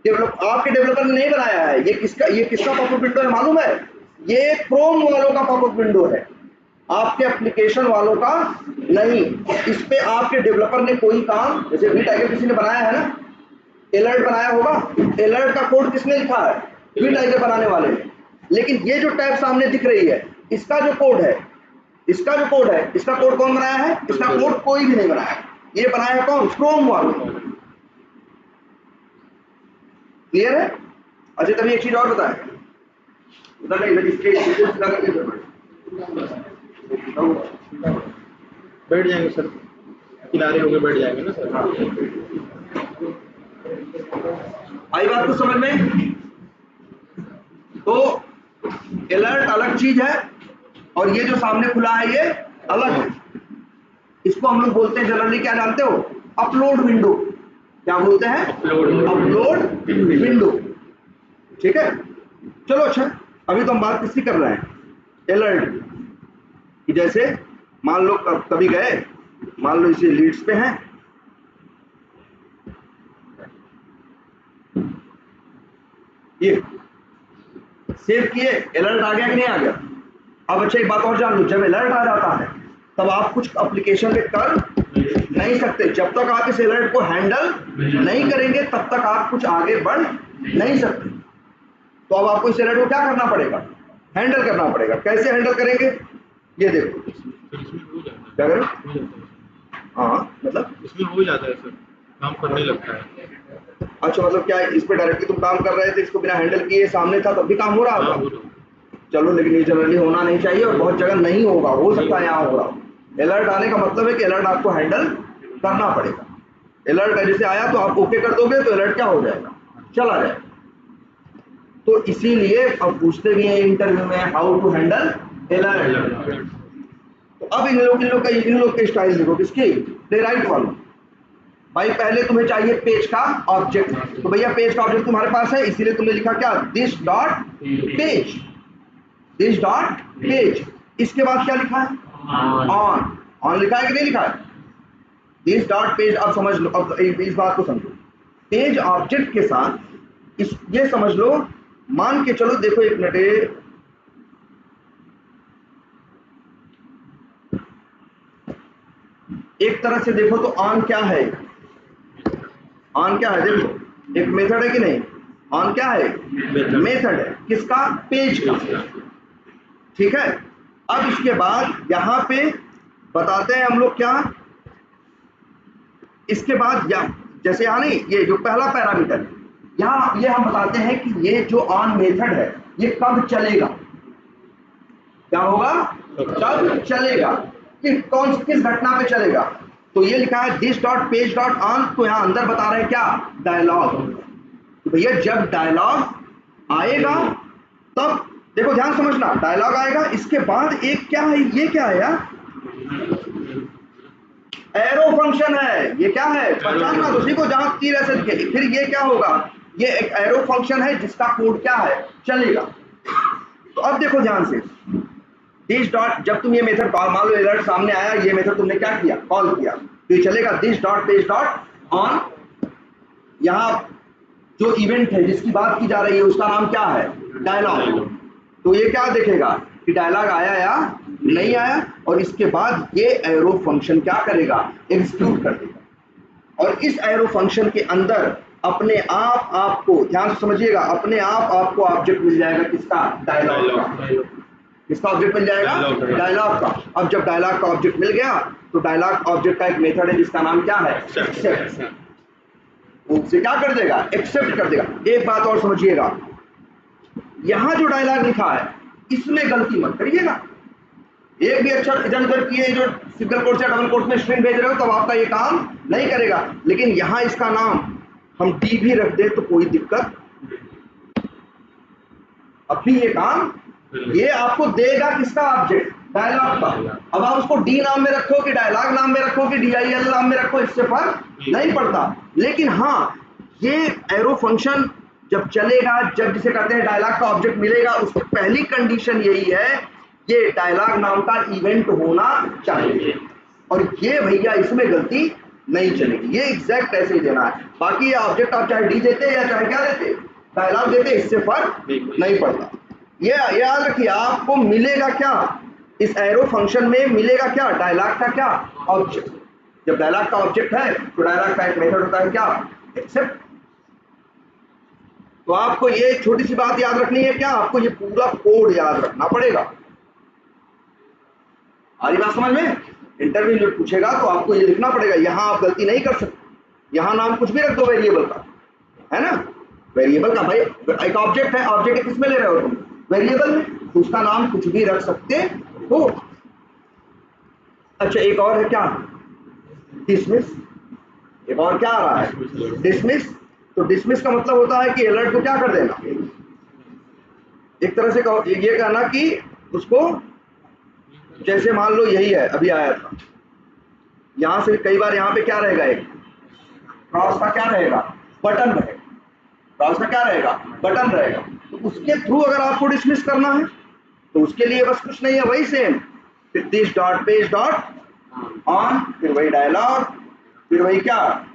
[SPEAKER 1] आपके डेवलपर ने नहीं बनाया है। ये किसका पॉपअप विंडो है मालूम है? ये क्रोम वालों का पॉपअप विंडो है, आपके एप्लीकेशन वालों का नहीं। इस पे आपके डेवलपर ने कोई काम, जैसे वी टाइगर किसी ने बनाया है ना, अलर्ट बनाया होगा, अलर्ट का कोड किसने लिखा है? वी टाइगर बनाने वाले। लेकिन ये जो टैब सामने दिख रही है, इसका जो कोड है, इसका कोड कौन बनाया है? इसका कोड कोई भी नहीं बनाया, ये बनाया है कौन? क्रोम वालों। क्लियर है? अच्छा तभी एक चीज और बताएं,
[SPEAKER 3] बैठ जाएंगे सर, किनारे होके बैठ जाएंगे ना सर।
[SPEAKER 1] आई बात को समझ में? तो अलर्ट अलग चीज है और ये जो सामने खुला है ये अलग है। इसको हम लोग बोलते हैं जनरली, क्या जानते हो? Upload window. क्या बोलते हैं? Upload window. ठीक है, चलो। अच्छा अभी तो हम बात किसकी कर रहे हैं? अलर्ट की। जैसे मान लो कभी गए, मान लो इसे लीड्स पे हैं, ये सेव किए, अलर्ट आ गया कि नहीं आ गया? अब अच्छा एक बात और जान लो, जब अलर्ट आ जाता है तब आप कुछ एप्लीकेशन पे कर नहीं सकते। जब तक आप इस अलर्ट को हैंडल नहीं करेंगे तब तक आप कुछ आगे बढ़ नहीं सकते। तो अब आपको इस अलर्ट को क्या करना पड़ेगा? हैंडल करना पड़ेगा। कैसे हैंडल करेंगे? ये देखो, क्या करें? हाँ मतलब
[SPEAKER 3] इसमें हो जाता है सर, काम करने लगता है।
[SPEAKER 1] अच्छा मतलब क्या इस पे डायरेक्टली तुम काम कर रहे थे, इसको बिना हैंडल किए सामने था तब भी काम हो रहा होगा। चलो लेकिन ये जनरली होना नहीं चाहिए और बहुत जगह नहीं होगा, हो सकता है यहाँ हो रहा हो। अलर्ट आने का मतलब है कि अलर्ट आपको हैंडल करना पड़ेगा। अलर्ट जैसे आया तो आप ओके कर दोगे तो अलर्ट क्या हो जाएगा, चला जाएगा। तो इसीलिए अब पूछते भी हैं इंटरव्यू में हाउ टू हैंडल अलर्ट। तो अब इन लोग के स्टाइल देखो किसकी, प्लेराइट वालों। भाई पहले तुम्हें चाहिए पेज का ऑब्जेक्ट, तो भैया पेज का ऑब्जेक्ट तुम्हारे पास है, इसीलिए तुमने लिखा क्या, this dot page, this dot page. इसके बाद क्या लिखा है, ऑन, ऑन लिखा है कि नहीं लिखा है, दिस डॉट पेज। अब समझ लो, अब इस बात को समझो, पेज ऑब्जेक्ट के साथ ये समझ लो, मान के चलो, देखो एक मिनट, एक तरह से देखो तो ऑन क्या है, ऑन क्या है, देखो एक मेथड है कि नहीं, ऑन क्या है, मेथड है किसका, पेज का, ठीक है। अब इसके बाद यहां पे बताते हैं हम लोग क्या, इसके बाद जैसे यहाँ नहीं, ये जो पहला पैरामीटर यहाँ, ये हम बताते हैं कि ये जो ऑन मेथड है ये कब चलेगा, क्या होगा, कब चलेगा, किस घटना पे चलेगा। तो ये लिखा है this dot page dot on, तो यहाँ अंदर बता रहे हैं क्या, डायलॉग। तो भैया जब डायलॉग आएगा तब देखो ध्यान समझना, डायलॉग आएगा, इसके बाद एक क्या है, ये क्या है यार, एरो फंक्शन है, ये क्या है, पहचानना तो सीखो, जहां तीर ऐसे दिखे। फिर ये क्या होगा, ये एक एरो फंक्शन है जिसका कोड क्या है, चलेगा। तो अब देखो ध्यान से, दिस डॉट, जब तुम ये मेथड कॉल, मान लो अलर्ट सामने आया, ये मेथड तुमने क्या किया, कॉल किया, तो ये चलेगा this dot page dot on. यहाँ जो इवेंट है जिसकी बात की जा रही है उसका नाम क्या है, डायलॉग। तो ये क्या देखेगा कि डायलॉग आया या नहीं आया, और इसके बाद ये एरो फंक्शन क्या करेगा, एग्जीक्यूट कर देगा। और इस एरो फंक्शन के अंदर अपने आप आपको, ध्यान से समझिएगा, अपने आप आपको ऑब्जेक्ट मिल जाएगा किसका, डायलॉग का। किसका ऑब्जेक्ट मिल जाएगा, डायलॉग का। अब जब डायलॉग का ऑब्जेक्ट मिल गया तो डायलॉग ऑब्जेक्ट का एक मेथड है जिसका नाम क्या है, एक्सेप्ट। उसे क्या कर देगा, एक्सेप्ट कर देगा। एक बात और समझिएगा, यहां जो डायलॉग लिखा है इसमें गलती मत करिएगा, एक भी अक्षर इधर उधर किए, जो सिंगल कोट से डबल कोट में स्ट्रिंग भेज रहे हो तब आपका ये काम नहीं करेगा। लेकिन यहां इसका नाम हम डी भी रख दे तो कोई दिक्कत, अब भी ये काम ये आपको देगा किसका, ऑब्जेक्ट, डायलॉग का। अब आप उसको डी नाम में रखो कि डायलॉग नाम में रखो कि DIL नाम में रखो, इससे फर्क नहीं पड़ता। लेकिन हाँ, ये एरो फंक्शन जब चलेगा, जब जिसे कहते हैं डायलॉग का ऑब्जेक्ट मिलेगा, उसकी पहली कंडीशन यही है, ये डायलॉग नाम का इवेंट होना चाहिए। और ये भैया इसमें गलती नहीं चलेगी, ये एग्जैक्ट ऐसे ही देना है। बाकी ये ऑब्जेक्ट आप चाहे डी देते या चाहे क्या देते, डायलॉग देते, इससे फर्क नहीं पड़ता। ये याद रखिए, आपको मिलेगा क्या, इस एरो फंक्शन में मिलेगा क्या, डायलॉग का क्या, ऑब्जेक्ट। जब डायलॉग का ऑब्जेक्ट है तो डायलॉग का एक मेथड होता है क्या, एक्सेप्ट। तो आपको ये छोटी सी बात याद रखनी है क्या, आपको ये पूरा कोड याद रखना पड़ेगा। आ रही बात समझ में, इंटरव्यू में पूछेगा तो आपको ये लिखना पड़ेगा, यहां आप गलती नहीं कर सकते। यहां नाम कुछ भी रख दो वेरिएबल का, है ना, वेरिएबल का, भाई एक ऑब्जेक्ट है, ऑब्जेक्ट किस में ले रहे हो तुम, वेरिएबल में, तो उसका नाम कुछ भी रख सकते हो। अच्छा एक और है क्या, डिसमिस। एक और क्या आ रहा है, डिसमिस। तो डिसमिस का मतलब होता है कि अलर्ट को क्या कर देना, एक तरह से ये कहना कि उसको, जैसे मान लो यही है, अभी आया था, यहां से कई बार यहाँ पे क्या रहेगा, एक क्रॉस का क्या रहेगा, बटन रहेगा, क्रॉस का क्या रहेगा, बटन रहेगा। तो उसके थ्रू अगर आपको डिसमिस करना है तो उसके लिए बस कुछ नहीं है, वही सेम, फिर this dot page dot on, फिर वही डायलॉग, फिर वही क्या,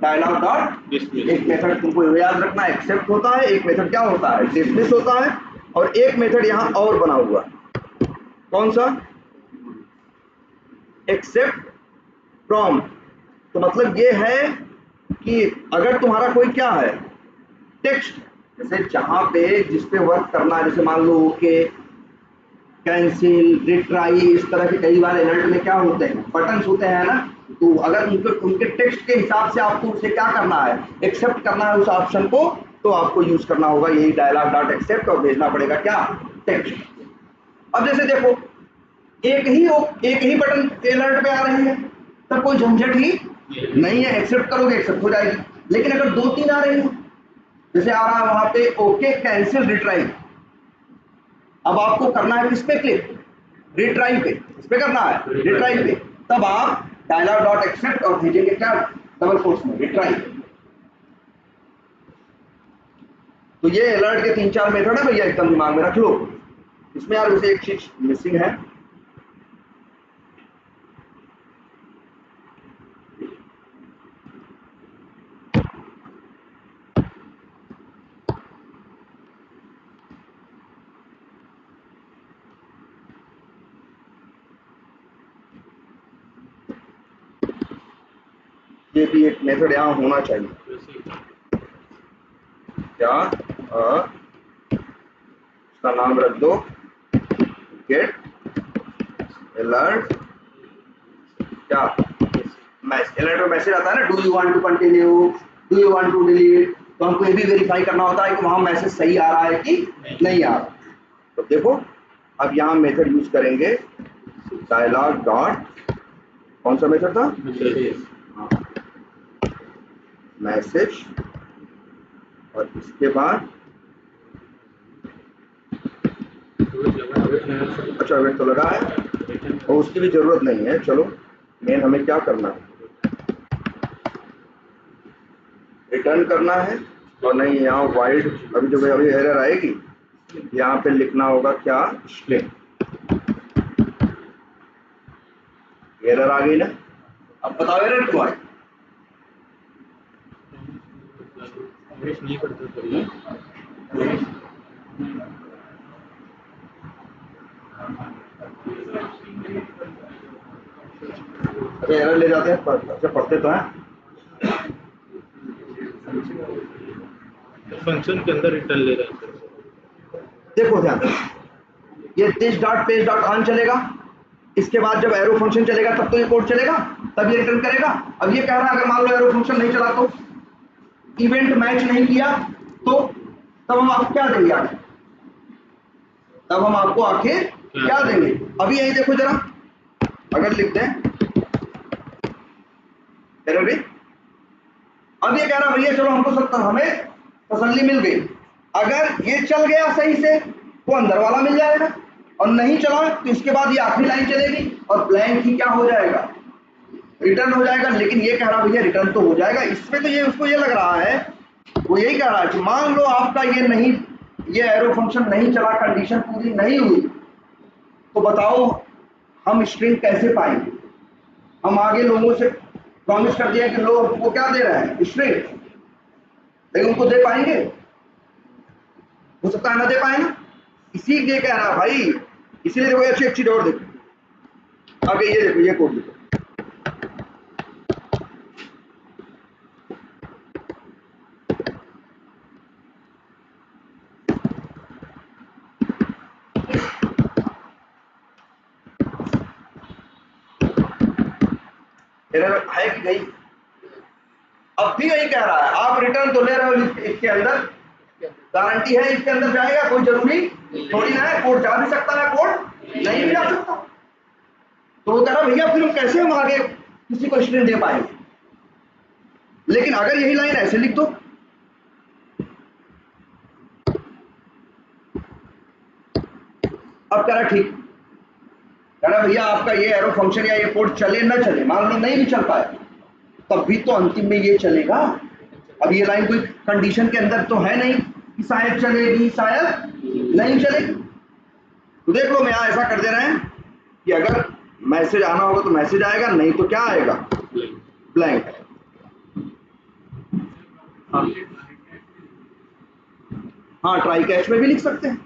[SPEAKER 1] डायलॉग डॉट, एक मेथड तुमको याद रखना एक्सेप्ट होता है, एक मेथड क्या होता है, डिसमिस होता है, और एक मेथड यहाँ और बना हुआ है, कौन सा, एक्सेप्ट फ्रॉम। तो मतलब ये है कि अगर तुम्हारा कोई क्या है, टेक्स्ट, जैसे जहां पे जिस पे वर्क करना है, जैसे मान लो ओके, कैंसिल, रिट्राई, इस तरह के कई बार अलर्ट में क्या होते हैं, बटन्स होते हैं ना। तो अगर उनके टेक्स्ट के हिसाब से आपको उसे क्या करना है, एक्सेप्ट करना है उस ऑप्शन को, तो आपको यूज करना होगा यही डायलॉग डॉट एक्सेप्ट और भेजना पड़ेगा क्या, टेक्स्ट। अब जैसे देखो एक ही बटन अलर्ट पे आ रही है, तब कोई झंझट ही नहीं है, एक्सेप्ट करोगे एक्सेप्ट हो जाएगी। लेकिन अगर 2-3 आ रही है, जैसे आ रहा है वहां पे ओके कैंसिल रिट्राई, अब आपको करना है किस पे क्लिक, रिट्राई पे, इस पे करना है रिट्राई पे, तब आप डायलॉग डॉट एक्सेप्ट और भेजेंगे क्या, डबल कोट्स में रिट्राई। तो ये अलर्ट के 3-4 मेथड है भैया, एकदम दिमाग में रख लो। इसमें यार उसे एक चीज मिसिंग है, ये भी एक मेथड यहाँ होना चाहिए क्या, उसका नाम रख दो गेट अलर्ट क्या, अलर्ट में मैसेज आता है ना, do you want to continue, do you want to delete, तो हमको ये भी वेरीफाई करना होता है कि वहां मैसेज सही आ रहा है कि नहीं आ रहा। तो देखो अब यहाँ मेथड यूज करेंगे डायलॉग डॉट, कौन सा मेथड था, मैसेज, और इसके बाद अच्छा वेट तो लगा है और उसकी भी जरूरत नहीं है। चलो मेन हमें क्या करना है, रिटर्न करना है, और नहीं यहाँ वाइड, अभी जो अभी एरर आएगी यहाँ पे लिखना होगा क्या, स्ट्रिंग। एरर आ गई ना, अब बताओ एरर क्यों आई,
[SPEAKER 3] नहीं करते
[SPEAKER 1] अरे एरर ले जाते हैं अच्छा पढ़ते तो हैं,
[SPEAKER 3] फंक्शन के अंदर रिटर्न ले रहे हैं।
[SPEAKER 1] देखो ध्यान, ये this dot page dot on चलेगा, इसके बाद जब एरो फंक्शन चलेगा तब तो ये कोड चलेगा, तब ये रिटर्न करेगा। अब ये कह रहा है अगर मान लो एरो फंक्शन नहीं चला तो, इवेंट मैच नहीं किया तो, तब हम आपको क्या देंगे आखिर, तब हम आपको आखिर क्या देंगे। अभी यही देखो जरा, अगर लिखते हैं एरर भी, अब ये कह रहा भैया चलो हमको सब हमें तसल्ली मिल गई, अगर ये चल गया सही से तो अंदर वाला मिल जाएगा, और नहीं चला तो इसके बाद ये आखिरी लाइन चलेगी और ब्लैंक ही क्या हो जाएगा, रिटर्न हो जाएगा। लेकिन ये कह रहा भैया रिटर्न तो हो जाएगा, इसमें तो ये उसको ये लग रहा है, वो यही कह रहा है कि मान लो आपका ये नहीं, ये एरो फंक्शन नहीं चला, कंडीशन पूरी नहीं हुई, तो बताओ हम स्ट्रिंग कैसे पाएंगे। हम आगे लोगों से प्रॉमिस कर दिया कि लोग वो क्या दे रहे हैं, स्ट्रिंग, लेकिन उनको दे पाएंगे, हो सकता है ना दे पाए ना, इसीलिए कह रहा भाई, इसीलिए देखो अच्छी अच्छी और देखो आगे, ये देखो ये कोड देखो, एरर है कि नहीं, अब भी यही कह रहा है आप रिटर्न तो ले रहे हो, इसके अंदर गारंटी है इसके अंदर जाएगा, कोई जरूरी थोड़ी ना है, कोड जा भी सकता है, कोड नहीं भी जा सकता। तो वो कह रहा भैया फिर कैसे हम आगे किसी को स्ट्रिंग दे पाएंगे, लेकिन अगर यही लाइन ऐसे लिख दो, अब कह रहा ठीक, कह रहा भैया आपका ये एरो फंक्शन या ये कोड चले ना चले, मान लो नहीं भी चल पाए तब भी तो अंतिम में ये चलेगा। अब ये लाइन कोई कंडीशन के अंदर तो है नहीं कि शायद चलेगी शायद नहीं चलेगी। तो देख लो मैं यहाँ ऐसा कर दे रहे हैं कि अगर मैसेज आना होगा तो मैसेज आएगा, नहीं तो क्या आएगा, ब्लैंक। हाँ ट्राई कैच में भी लिख सकते हैं,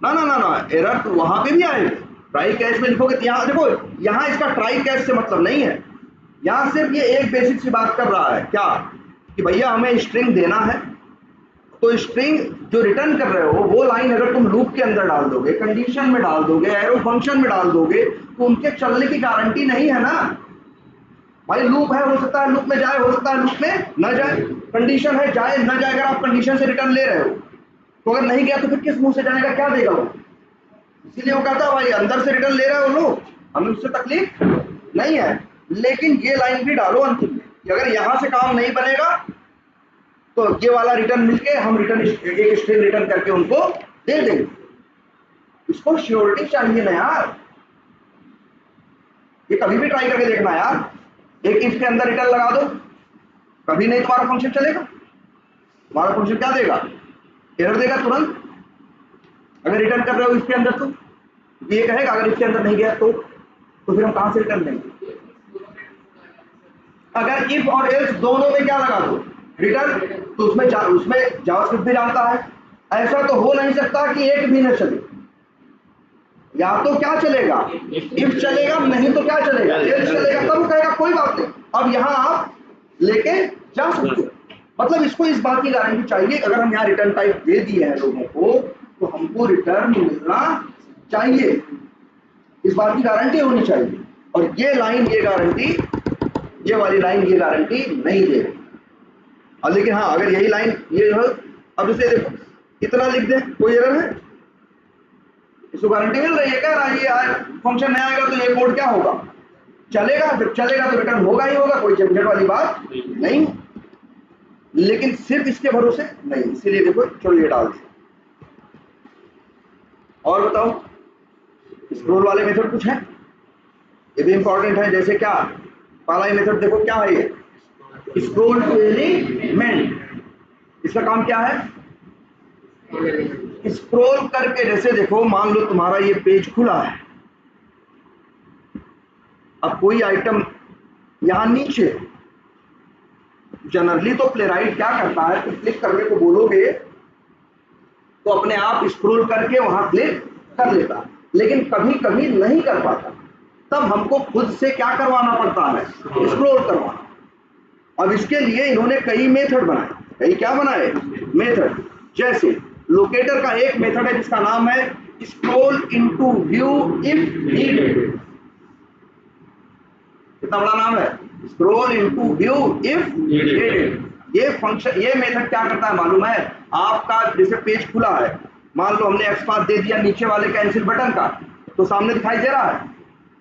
[SPEAKER 1] ना ना ना ना एरर तो वहां पे भी आएगा, ट्राई कैच में लिखोगे तो यहाँ देखो, यहाँ इसका ट्राई कैच से मतलब नहीं है, यहाँ सिर्फ ये एक बेसिक सी बात कर रहा है क्या, कि भैया हमें स्ट्रिंग देना है, तो स्ट्रिंग जो रिटर्न कर रहे हो वो लाइन अगर तुम लूप के अंदर डाल दोगे, कंडीशन में डाल दोगे, एरो फंक्शन में डाल दोगे, तो उनके चलने की गारंटी नहीं है ना भाई। लूप है, हो सकता है लूप में जाए, हो सकता है लूप में न जाए, कंडीशन है जाए न जाए। अगर आप कंडीशन से रिटर्न ले रहे हो तो अगर नहीं गया तो फिर किस मुंह से जाएगा, क्या देगा वो? इसीलिए वो कहता है भाई अंदर से रिटर्न ले रहे हो लो, हमें उससे तकलीफ नहीं है, लेकिन ये लाइन भी डालो अंतिम में कि अगर यहां से काम नहीं बनेगा तो ये वाला रिटर्न मिलके हम रिटर्न एक स्ट्रिंग रिटर्न करके उनको दे देंगे। इसको श्योरिटी चाहिए ना यार, ये कभी भी ट्राई करके देखना यार। एक इफ के अंदर रिटर्न लगा दो, कभी नहीं तुम्हारा फंक्शन चलेगा। तुम्हारा फंक्शन क्या देगा? एरर देगा तुरंत। अगर रिटर्न कर रहे हो इसके अंदर तो ये कहेगा, अगर इसके अंदर नहीं गया तो फिर हम कहां से रिटर्न देंगे? अगर इफ और एल्स दोनों में क्या लगा दो रिटर्न, तो उसमें जावास्क्रिप्ट भी जानता है। ऐसा तो हो नहीं सकता कि एक भी न चले, या तो क्या चलेगा इफ चलेगा, नहीं तो क्या चलेगा एल्स चलेगा। तब वो कहेगा कोई बात नहीं, अब यहां आप लेके जा सकते हो। मतलब इसको इस बात की गारंटी चाहिए, अगर हम यहाँ रिटर्न टाइप दे दिए हैं लोगों को तो हमको रिटर्न मिलना चाहिए, इस बात की गारंटी होनी चाहिए। और ये लाइन ये गारंटी, ये वाली लाइन ये गारंटी नहीं दे। और लेकिन हाँ अगर यही लाइन ये जो है, अब इसे देखो इतना लिख दे, कोई एरर है? इसको गारंटी मिल रही है क्या? ये फंक्शन नहीं आएगा तो ये कोड क्या होगा? चलेगा। जब चलेगा तो रिटर्न होगा ही होगा, कोई झंझट वाली बात नहीं। लेकिन सिर्फ इसके भरोसे नहीं, इसीलिए देखो चलो ये डाल दे। और बताओ स्क्रोल वाले मेथड कुछ है, ये भी इंपॉर्टेंट है। जैसे क्या पहला मेथड देखो क्या है, ये स्क्रोल टू एलिमेंट। इसका काम क्या है? स्क्रोल करके, जैसे देखो मान लो तुम्हारा ये पेज खुला है, अब कोई आइटम यहां नीचे, जनरली तो प्लेराइट क्या करता है कि क्लिक करने को बोलोगे तो अपने आप स्क्रॉल करके वहां क्लिक कर लेता, लेकिन कभी कभी नहीं कर पाता, तब हमको खुद से क्या करवाना पड़ता है? स्क्रॉल करवाना। अब इसके लिए इन्होंने कई मेथड बनाए, कई क्या बनाए? मेथड। जैसे लोकेटर का एक मेथड है जिसका नाम है scroll into view if needed. कितना बड़ा नाम है? Scroll into view if needed. ये फंक्शन, ये मेथड क्या करता है मालूम है? आपका जैसे पेज खुला है, मान लो हमने एक्सपाथ दे दिया नीचे वाले कैंसिल बटन का, तो सामने दिखाई दे रहा है?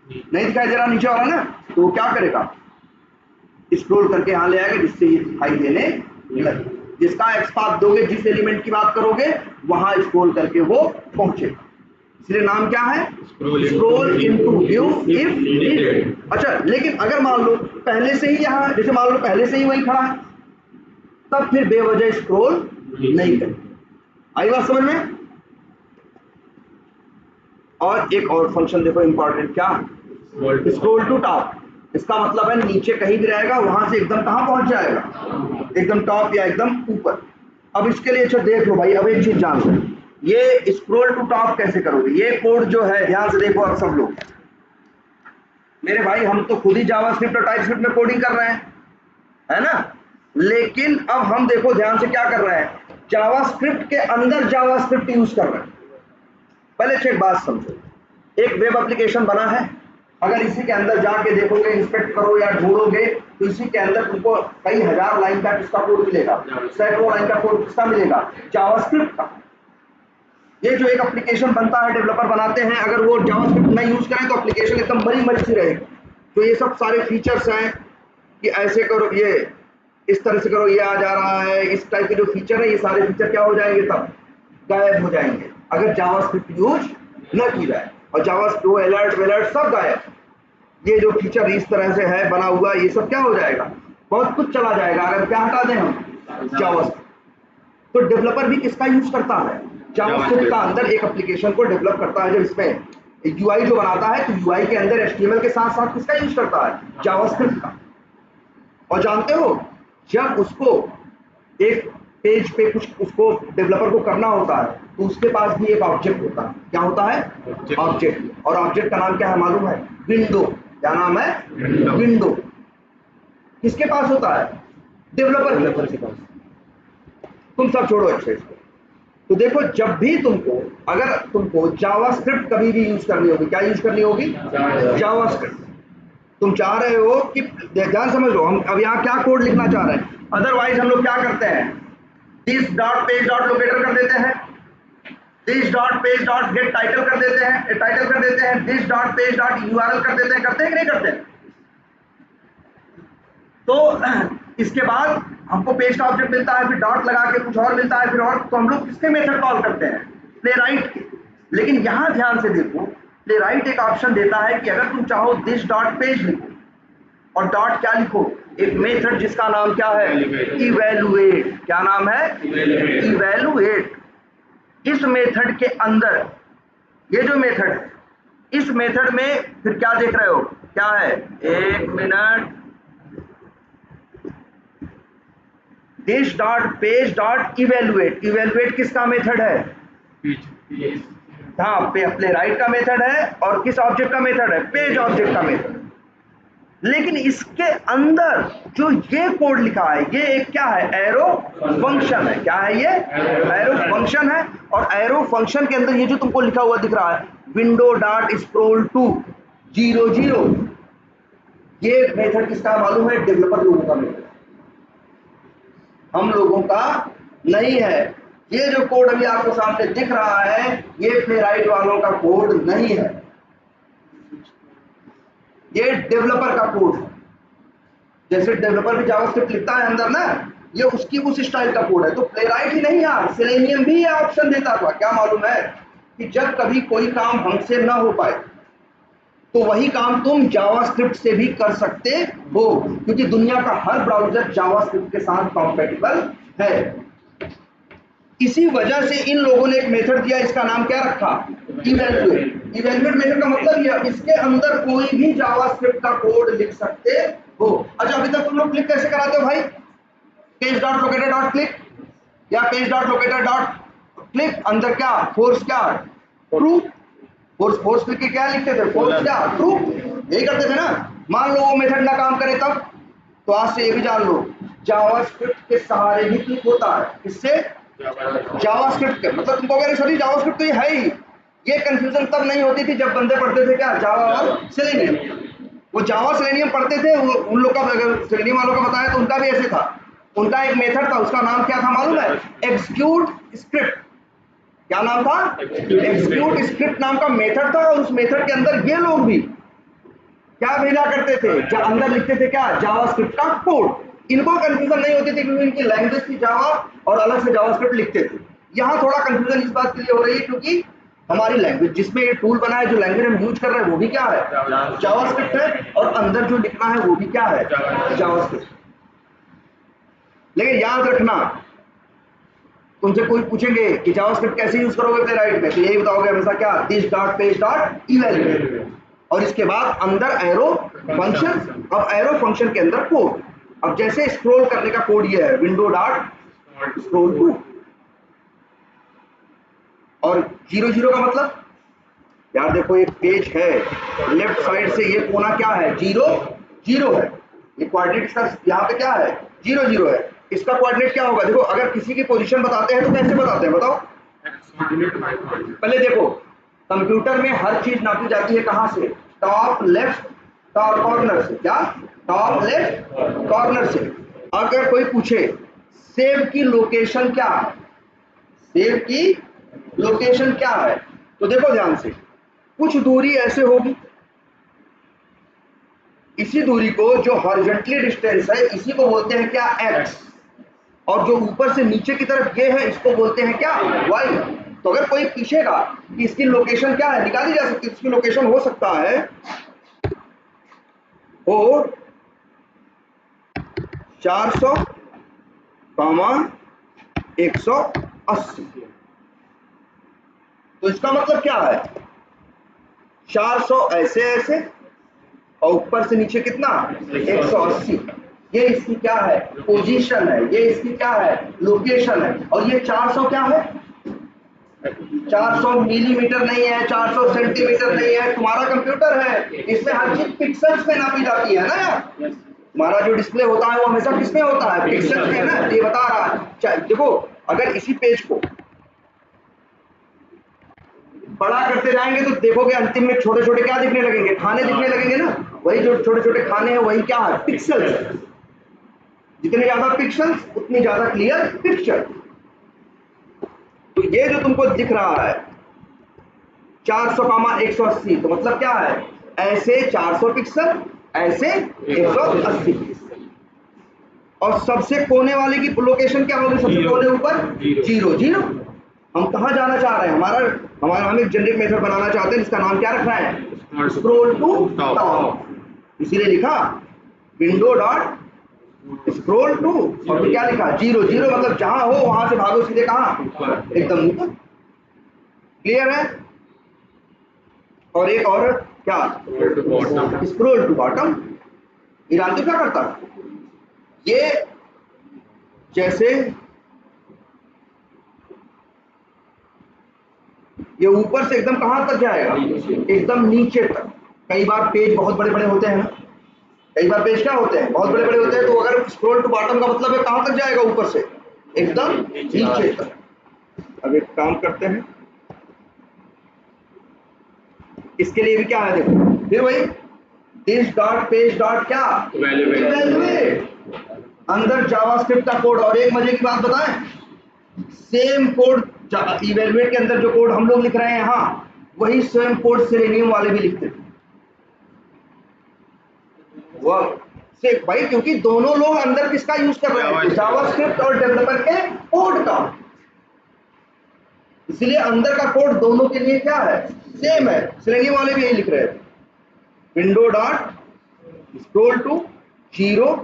[SPEAKER 1] नहीं दिखाई दे रहा नीचे वाला ना, तो वो क्या करेगा? स्क्रॉल करके यहां ले आएगा जिससे ये दिखाई देने लगे। जिसका एक्सपाथ दोगे, जिस एलिमेंट की बात करोगे, वहां स्क्रॉल करके वो पहुंचेगा। इसलिए नाम क्या है? Scroll into view if needed. अच्छा, लेकिन अगर मान लो पहले से ही यहां, जैसे मान लो पहले से ही वही खड़ा है, तब फिर बेवजह स्क्रॉल नहीं करें। आई बात समझ में? और एक और फंक्शन देखो इंपॉर्टेंट, क्या? Scroll to top. इसका मतलब है नीचे कहीं भी रहेगा, वहां से एकदम कहां पहुंच जाएगा? एकदम टॉप या एकदम ऊपर। अब इसके लिए अच्छा देख लो भाई, अब एक चीज जान लो, ये स्क्रॉल टू टॉप कैसे करोगे? ये कोड जो है, ध्यान से देखो आप सब लोग, मेरे भाई हम तो खुद ही जावास्क्रिप्ट और टाइपस्क्रिप्ट में कोडिंग कर रहे हैं, है ना? लेकिन अब हम देखो ध्यान से क्या कर रहे हैं, जावास्क्रिप्ट के अंदर जावास्क्रिप्ट यूज कर रहे हैं। पहले एक बात समझो, एक वेब एप्लीकेशन बना है, अगर इसी के अंदर जाके देखोगे, इंस्पेक्ट करो या ढूंढोगे, तो इसी के अंदर तुमको कई हजार लाइन का किसका कोड मिलेगा? सैकड़ों लाइन का कोड किसका मिलेगा? जावास्क्रिप्ट का। ये जो एक एप्लीकेशन बनता है, डेवलपर बनाते हैं, अगर वो जावास्क्रिप्ट नहीं यूज करें तो एप्लीकेशन एकदम मरी मरी सी रहेगी। तो ये सब सारे फीचर्स हैं कि ऐसे करो, ये इस तरह से करो, ये आ जा रहा है, इस टाइप के जो फीचर है, ये सारे फीचर क्या हो जाएंगे? तब गायब हो जाएंगे अगर जावास्क्रिप्ट यूज न की जाए। और जावास्क्रिप्ट वो अलर्ट वेलर्ट सब गायब। ये जो फीचर इस तरह से है बना हुआ, ये सब क्या हो जाएगा? बहुत कुछ चला जाएगा अगर क्या हटा दें हम? जावास्क्रिप्ट। तो डेवलपर भी किसका यूज करता है? जावास्क्रिप्ट का अंदर एक एप्लीकेशन को डेवलप करता है। जब इसमें यूआई जो बनाता है, तो यूआई के अंदर एचटीएमएल के साथ साथ किसका यूज करता है? जावास्क्रिप्ट का। और जानते हो, जब उसको एक पेज पे कुछ उसको डेवलपर को करना होता है, तो उसके पास भी एक ऑब्जेक्ट होता है। क्या होता है? ऑब्जेक्ट। और ऑब्जेक्ट का नाम क्या है मालूम है? विंडो। क्या नाम है? विंडो। किसके पास होता है? डेवलपर के पास। तुम सब छोड़ो अच्छे इसको। तो देखो जब भी अगर तुमको जावास्क्रिप्ट कभी भी यूज करनी होगी, क्या यूज करनी होगी? जावास्क्रिप्ट। तुम चाह रहे हो कि ध्यान समझ लो, हम अब यहाँ क्या कोड लिखना चाह रहे हैं। अदरवाइज हम लोग क्या करते हैं, this dot page dot locator कर देते हैं, this dot page dot gate title कर देते हैं, टाइटल कर देते हैं, this dot page dot URL कर देते हैं। करते हैं कि नहीं करते? तो इसके बाद हमको पेज का ऑब्जेक्ट मिलता है, फिर डॉट लगा के कुछ और मिलता है, फिर और, तो हम लोग किसके मेथड कॉल करते हैं? प्लेराइट के। लेकिन यहां ध्यान से देखो, प्लेराइट एक ऑप्शन देता है कि अगर तुम चाहो दिस डॉट पेज लिखो और डॉट क्या लिखो, एक मेथड जिसका नाम क्या है? इवैल्यूएट। क्या नाम है? इवैल्यूएट। इस मेथड के अंदर ये जो मेथड है, इस मेथड में फिर क्या देख रहे हो, क्या है? एक minute, this dot page dot evaluate. Evaluate किसका मेथड है? हाँ, प्लेराइट का मेथड है। और किस ऑब्जेक्ट का मेथड है? पेज ऑब्जेक्ट का मेथड। लेकिन इसके अंदर जो ये कोड लिखा है, ये एक क्या है? एरो फंक्शन है। क्या है ये? एरो फंक्शन है। और एरो फंक्शन के अंदर ये जो तुमको लिखा हुआ दिख रहा है, विंडो डॉट स्क्रॉल टू 00, ये मेथड किसका मालूम है? डेवलपर लोगों का मेथड, हम लोगों का नहीं है। ये जो कोड अभी आपको सामने दिख रहा है, ये प्लेराइट वालों का कोड नहीं है, ये डेवलपर का कोड है। जैसे डेवलपर भी जावास्क्रिप्ट लिखता है अंदर ना, ये उसकी उस स्टाइल का कोड है। तो प्लेराइट ही नहीं यार, सेलेनियम भी ये ऑप्शन देता था। क्या मालूम है कि जब कभी कोई काम हमसे ना हो पाए तो वही काम तुम जावास्क्रिप्ट से भी कर सकते हो, क्योंकि दुनिया का हर ब्राउजर जावास्क्रिप्ट के साथ कॉम्पेटिबल है। इसी वजह से इन लोगों ने एक मेथड दिया, इसका नाम क्या रखा? इवैल्यूएट। इवैल्यूएट मेथड का मतलब ये, इसके अंदर कोई भी जावास्क्रिप्ट का कोड लिख सकते हो। अच्छा, अभी तक तुम लोग क्लिक कैसे कराते हो भाई? Page dot locator dot click या page dot locator dot click, अंदर क्या फोर्स, क्या ट्रू, फोर्स क्लिक के क्या लिखते थे? फोर्स क्या ट्रू, यही करते थे ना। मान लो वो मेथड ना काम करे तब, तो आज से ये भी जान लो, जावास्क्रिप्ट के सहारे ही क्लिक होता है। किससे? जावास्क्रिप्ट के। मतलब तुमको अगर सभी जावास्क्रिप्ट तो ये है ही। ये कंफ्यूजन तब नहीं होती थी जब बंदे पढ़ते थे क्या? जावा और सेलेनियम। वो जावा सेलेनियम पढ़ते थे, उन लोग का, अगर सेलेनियम वालों का बताया तो उनका भी ऐसे था। उनका एक मेथड था, उसका नाम क्या था मालूम है? Execute script. क्या नाम था? एग्जीक्यूट स्क्रिप्ट नाम का मेथड था। और उस मेथड के अंदर ये लोग भी क्या भेजा करते थे? अंदर लिखते थे क्या? जावास्क्रिप्ट का कोड। इनको कंफ्यूजन नहीं होती थी क्योंकि इनकी लैंग्वेज थी जावा, और अलग से जावास्क्रिप्ट लिखते थे। यहाँ थोड़ा कंफ्यूजन इस बात के लिए हो रही है क्योंकि हमारी लैंग्वेज जिसमें ये टूल बना है, जो लैंग्वेज हम यूज कर रहे हैं, वो भी क्या है? जावास्क्रिप्ट है। और अंदर जो लिखना है वो भी क्या है? जावास्क्रिप्ट। लेकिन याद रखना, तुमसे कोई पूछेंगे कि जावास्क्रिप्ट कैसे यूज करोगे प्लेराइट में, तो यही बताओगे हमेशा क्या? This dot page dot evaluate, और इसके बाद अंदर एरो फंक्शन, और एरो फंक्शन के अंदर कोड। अब जैसे स्क्रॉल करने का कोड ये है, विंडो डॉट स्क्रॉल टू, और 00 का मतलब यार देखो, एक पेज है, लेफ्ट साइड से ये कोना क्या है? 0 0 है। ये कोऑर्डिनेट इसका यहाँ पे क्या है? 0 0 है। इसका कोऑर्डिनेट क्या होगा? देखो, अगर किसी की पोजीशन बताते हैं तो कैसे बताते हैं बताओ? पहले देखो, कंप्यूटर में हर चीज नापी जाती है कहां से? टॉप लेफ्ट कॉर्नर से। क्या? टॉप लेफ्ट कॉर्नर से। अगर कोई पूछे सेव की लोकेशन क्या है, सेव की लोकेशन क्या है, तो देखो ध्यान से, कुछ दूरी ऐसे होगी, इसी दूरी को, जो हॉरिजॉन्टली डिस्टेंस है, इसी को बोलते हैं क्या? एक्स। और जो ऊपर से नीचे की तरफ ये है, इसको बोलते हैं क्या? वाई। तो अगर कोई पूछेगा कि इसकी लोकेशन क्या है, निकाली जा सकती है। इसकी लोकेशन हो सकता है हो 400, 180। तो इसका मतलब क्या है? 400 ऐसे ऐसे, और ऊपर से नीचे कितना? 180। ये इसकी क्या है? पोजीशन है। ये इसकी क्या है? लोकेशन है। और ये 400 क्या है? 400 मिलीमीटर नहीं है, 400 सेंटीमीटर नहीं है। तुम्हारा कंप्यूटर है, इसमें हर चीज पिक्सल्स में नापी जाती है ना यार। तुम्हारा जो डिस्प्ले होता है वो हमेशा किसमें होता है, पिक्सेल्स में ना, ये बता रहा है। देखो अगर इसी पेज को बड़ा करते जाएंगे तो देखोगे अंतिम में छोटे छोटे क्या दिखने लगेंगे, खाने दिखने लगेंगे ना, वही जो छोटे छोटे खाने हैं वही क्या है, पिक्सेल्स है। जितने ज्यादा पिक्सेल्स उतनी ज्यादा क्लियर पिक्चर। तो ये जो तुमको दिख रहा है 400, 180, तो मतलब क्या है, ऐसे 400 पिक्सल, ऐसे 180 पिक्सल। और सबसे कोने वाले की लोकेशन क्या होगी, सबसे कोने ऊपर 0 0। हम कहाँ जाना चाह रहे हैं, हमारा हम एक जनरिक मेथड बनाना चाहते हैं जिसका नाम क्या रखना है, स्क्रॉल टू टॉप। इसीलिए लिखा विंडो डॉट स्क्रॉल टू, और फिर क्या लिखा 0 0, मतलब जहां हो वहां से भागो सीधे कहां, एकदम ऊपर। क्लियर है। और एक और क्या, स्क्रॉल टू बॉटम। ईरान क्या करता है, ये जैसे ये ऊपर से एकदम कहां तक जाएगा, एकदम नीचे तक। कई बार पेज बहुत बड़े बड़े होते हैं ना, कई बार पेज क्या होते हैं, बहुत बड़े बड़े होते हैं, तो अगर स्क्रॉल टू बॉटम का मतलब है कहां तक जाएगा, ऊपर से एकदम नीचे तक। अब एक काम करते हैं, इसके लिए भी क्या है, देखो फिर वही दिस डॉट पेज डॉट क्या, इवैल्यूएट, अंदर जावास्क्रिप्ट का कोड। और एक मजे की बात बताएं, सेम कोड इवैल्यूएट के अंदर जो कोड हम लोग लिख रहे हैं यहाँ, वही सेम कोड सेलेनियम वाले भी लिखते थे। वो से भाई, क्योंकि दोनों लोग अंदर किसका यूज कर रहे हैं, जावास्क्रिप्ट और डेवलपर के कोड का, इसलिए अंदर का कोड दोनों के लिए क्या है, सेम है। सेलेनियम वाले भी यही लिख रहे हैं, विंडो डॉट स्क्रॉल टू 0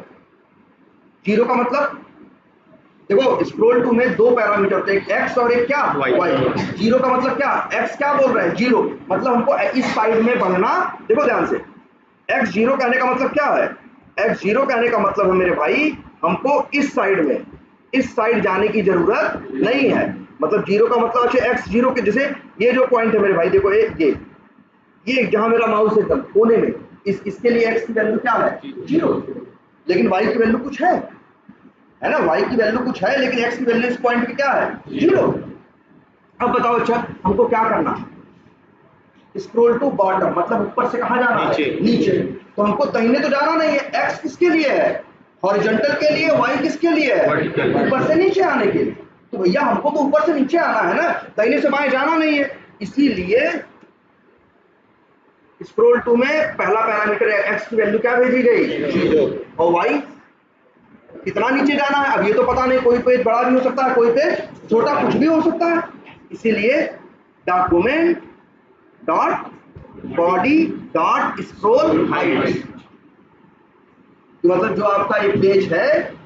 [SPEAKER 1] 0 का मतलब देखो स्क्रॉल टू में दो पैरामीटर होते हैं, एक एक्स और एक क्या, वाई। 0 का मतलब क्या, एक्स क्या बोल रहे हैं 0, मतलब हमको इस साइड में बढ़ना। देखो ध्यान से, एक्स 0 कहने का मतलब क्या है, एक्स 0 कहने का मतलब है मेरे भाई, हमको इस साइड में, इस साइड जाने की जरूरत नहीं है। मतलब 0 का मतलब अच्छा एक्स 0 के, जैसे ये जो पॉइंट है मेरे भाई, देखो ये जहां मेरा माउस एकदम कोने में, इसके लिए एक्स की वैल्यू क्या है 0, लेकिन वाई की वैल्यू कुछ है ना, वाई की वैल्यू कुछ है, लेकिन एक्स की वैल्यू इस पॉइंट पे क्या है 0। अब बताओ अच्छा हमको क्या करना, स्क्रॉल टू बॉटम मतलब ऊपर से कहां जाना है, नीचे। तो हमको दाहिने तो जाना नहीं है, एक्स किसके लिए है, हॉरिजॉन्टल के लिए, वाई किसके लिए है, ऊपर से नीचे आने के लिए। तो भैया हमको तो ऊपर से नीचे आना है ना, दाहिने से बाएं जाना नहीं है। इसीलिए स्क्रॉल टू में पहला पैरामीटर एक्स की वैल्यू क्या भेजी गई 0, और वाई कितना नीचे जाना है, अब ये तो पता नहीं, कोई पेज बड़ा भी हो सकता है, कोई पेज छोटा, कुछ भी हो सकता है। इसीलिए document dot body dot scroll height, मतलब जो आपका एक पेज है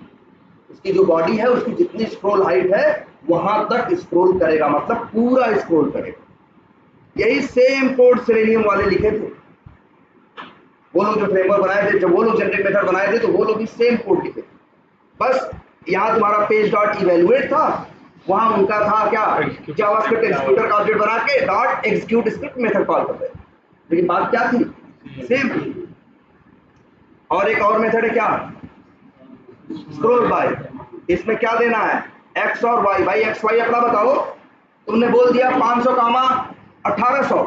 [SPEAKER 1] उसकी जो बॉडी है उसकी जितनी स्क्रॉल हाइट है वहां तक स्क्रॉल करेगा, मतलब पूरा स्क्रॉल करेगा। यही सेम कोड सेलेनियम वाले लिखे थे, वो लोग जो फ्रेमवर्क बनाए थे, जब वो लोग जनरिक मेथड बनाए थे तो वो लोग भी सेम कोड लिखे। बस यहाँ तुम्हारा पेज डॉट इवैल्यूएट था, वहां उनका था क्या, जावास्क्रिप्ट एग्जीक्यूटर का ऑब्जेक्ट बना के dot execute script method call करते, लेकिन बात क्या थी, सेम। और एक और मेथड है क्या, स्क्रॉल बाय। इसमें क्या देना है, एक्स और वाई। भाई एक्स वाई अपना बताओ, तुमने बोल दिया 500 कामा 1800,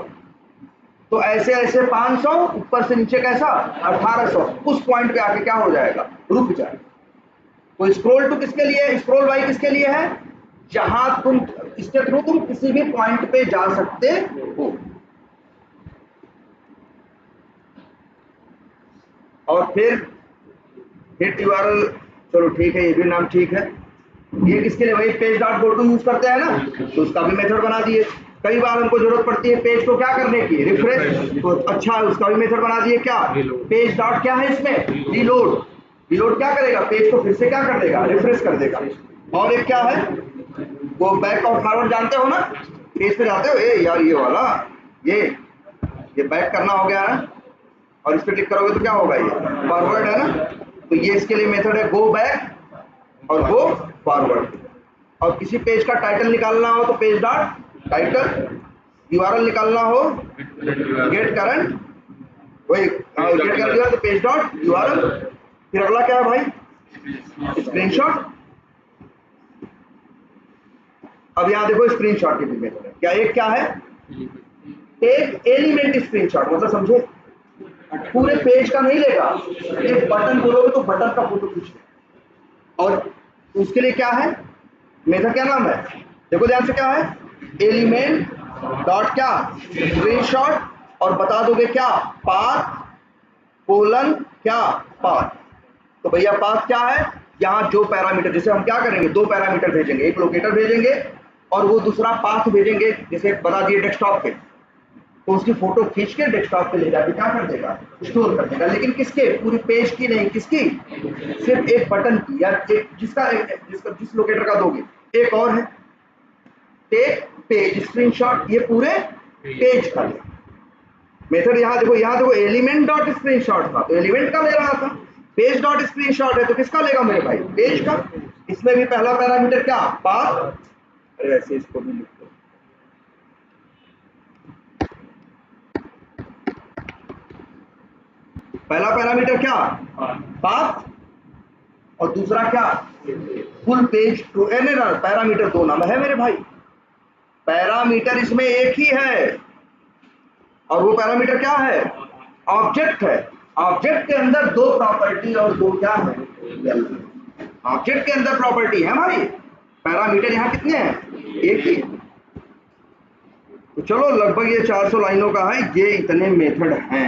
[SPEAKER 1] तो ऐसे ऐसे 500 ऊपर से नीचे कैसा 1800, उस पॉइंट पे आके क्या हो जाएगा, रुक जाएगा। तो स्क्रॉल टू किसके लिए है, स्क्रॉल बाय किसके लिए है, जहां तुम इसके थ्रू तुम किसी भी पॉइंट पे जा सकते हो। और फिर हिट यूआरएल, चलो ठीक है, ये भी नाम ठीक है। ये किसके लिए, वही page dot go to use करते हैं ना, तो उसका भी मेथड बना दिए। कई बार हमको जरूरत पड़ती है पेज को क्या करने की, रिफ्रेश, तो अच्छा उसका भी मेथड बना दिए क्या, पेज डॉट क्या है इसमें, रीलोड। रीलोड क्या करेगा, पेज को फिर से क्या कर देगा, रिफ्रेश कर देगा। और एक क्या है, वो बैक और फॉरवर्ड जानते हो ना, पेज पे जाते हो, ए यार ये वाला ये बैक करना हो गया है, और इस पर क्लिक करोगे तो क्या होगा, ये फॉरवर्ड है ना, तो ये इसके लिए मेथड है गो बैक और गो फॉरवर्ड। और किसी पेज का टाइटल निकालना हो तो पेज डॉट टाइटल, यूआरएल निकालना हो गेट करंट, वही गेट कर दिया तो पेज डॉट यूआरएल, फिर अगला क्या है भाई, स्क्रीनशॉट। अब यहां देखो स्क्रीनशॉट की भी मेथड है। क्या एक क्या है, एक एलिमेंट स्क्रीनशॉट, मतलब समझे पूरे पेज का नहीं लेगा, एक बटन बोलोगे तो बटन का फोटो खींच लेगा। और उसके लिए क्या है, मेथड क्या नाम है, देखो ध्यान से, क्या है, एलिमेंट डॉट क्या स्क्रीनशॉट, और बता दोगे क्या, पाथ कोलन क्या पाथ। तो भैया पाथ क्या है, यहाँ जो पैरामीटर, जैसे हम क्या करेंगे, दो पैरामीटर भेजेंगे, एक लोकेटर भेजेंगे और वो दूसरा पाथ भेजेंगे, जैसे बता दिए डेस्कटॉप पे, तो उसकी फोटो खींच के डेस्कटॉप पे ले जाके क्या कर देगा, स्टोर कर देगा। लेकिन किसके, पूरी पेज की नहीं, किसकी, सिर्फ एक बटन की, या एक जिसका जिस लोकेटर का दोगे। एक और है टेक पेज स्क्रीनशॉट, ये पूरे पेज का मेथड। यहाँ देखो एलिमेंट डॉट स्क्रीनशॉट था तो एलिमेंट का ले रहा था, पेज डॉट स्क्रीनशॉट है तो किसका लेगा मेरे भाई, पेज का। इसमें भी पहला पैरामीटर क्या, पाथ, अरे ऐसे इसको भी लिख दो, पहला पैरामीटर क्या, पाथ, और दूसरा क्या, फुल पेज टू पैरामीटर दो नाम है मेरे भाई, पैरामीटर इसमें एक ही है, और वो पैरामीटर क्या है, ऑब्जेक्ट है। ऑब्जेक्ट के अंदर दो प्रॉपर्टी और दो क्या है, ऑब्जेक्ट के अंदर प्रॉपर्टी है भाई, पैरामीटर यहाँ कितने हैं, एक ही। तो चलो लगभग ये 400 लाइनों का है, ये इतने मेथड हैं।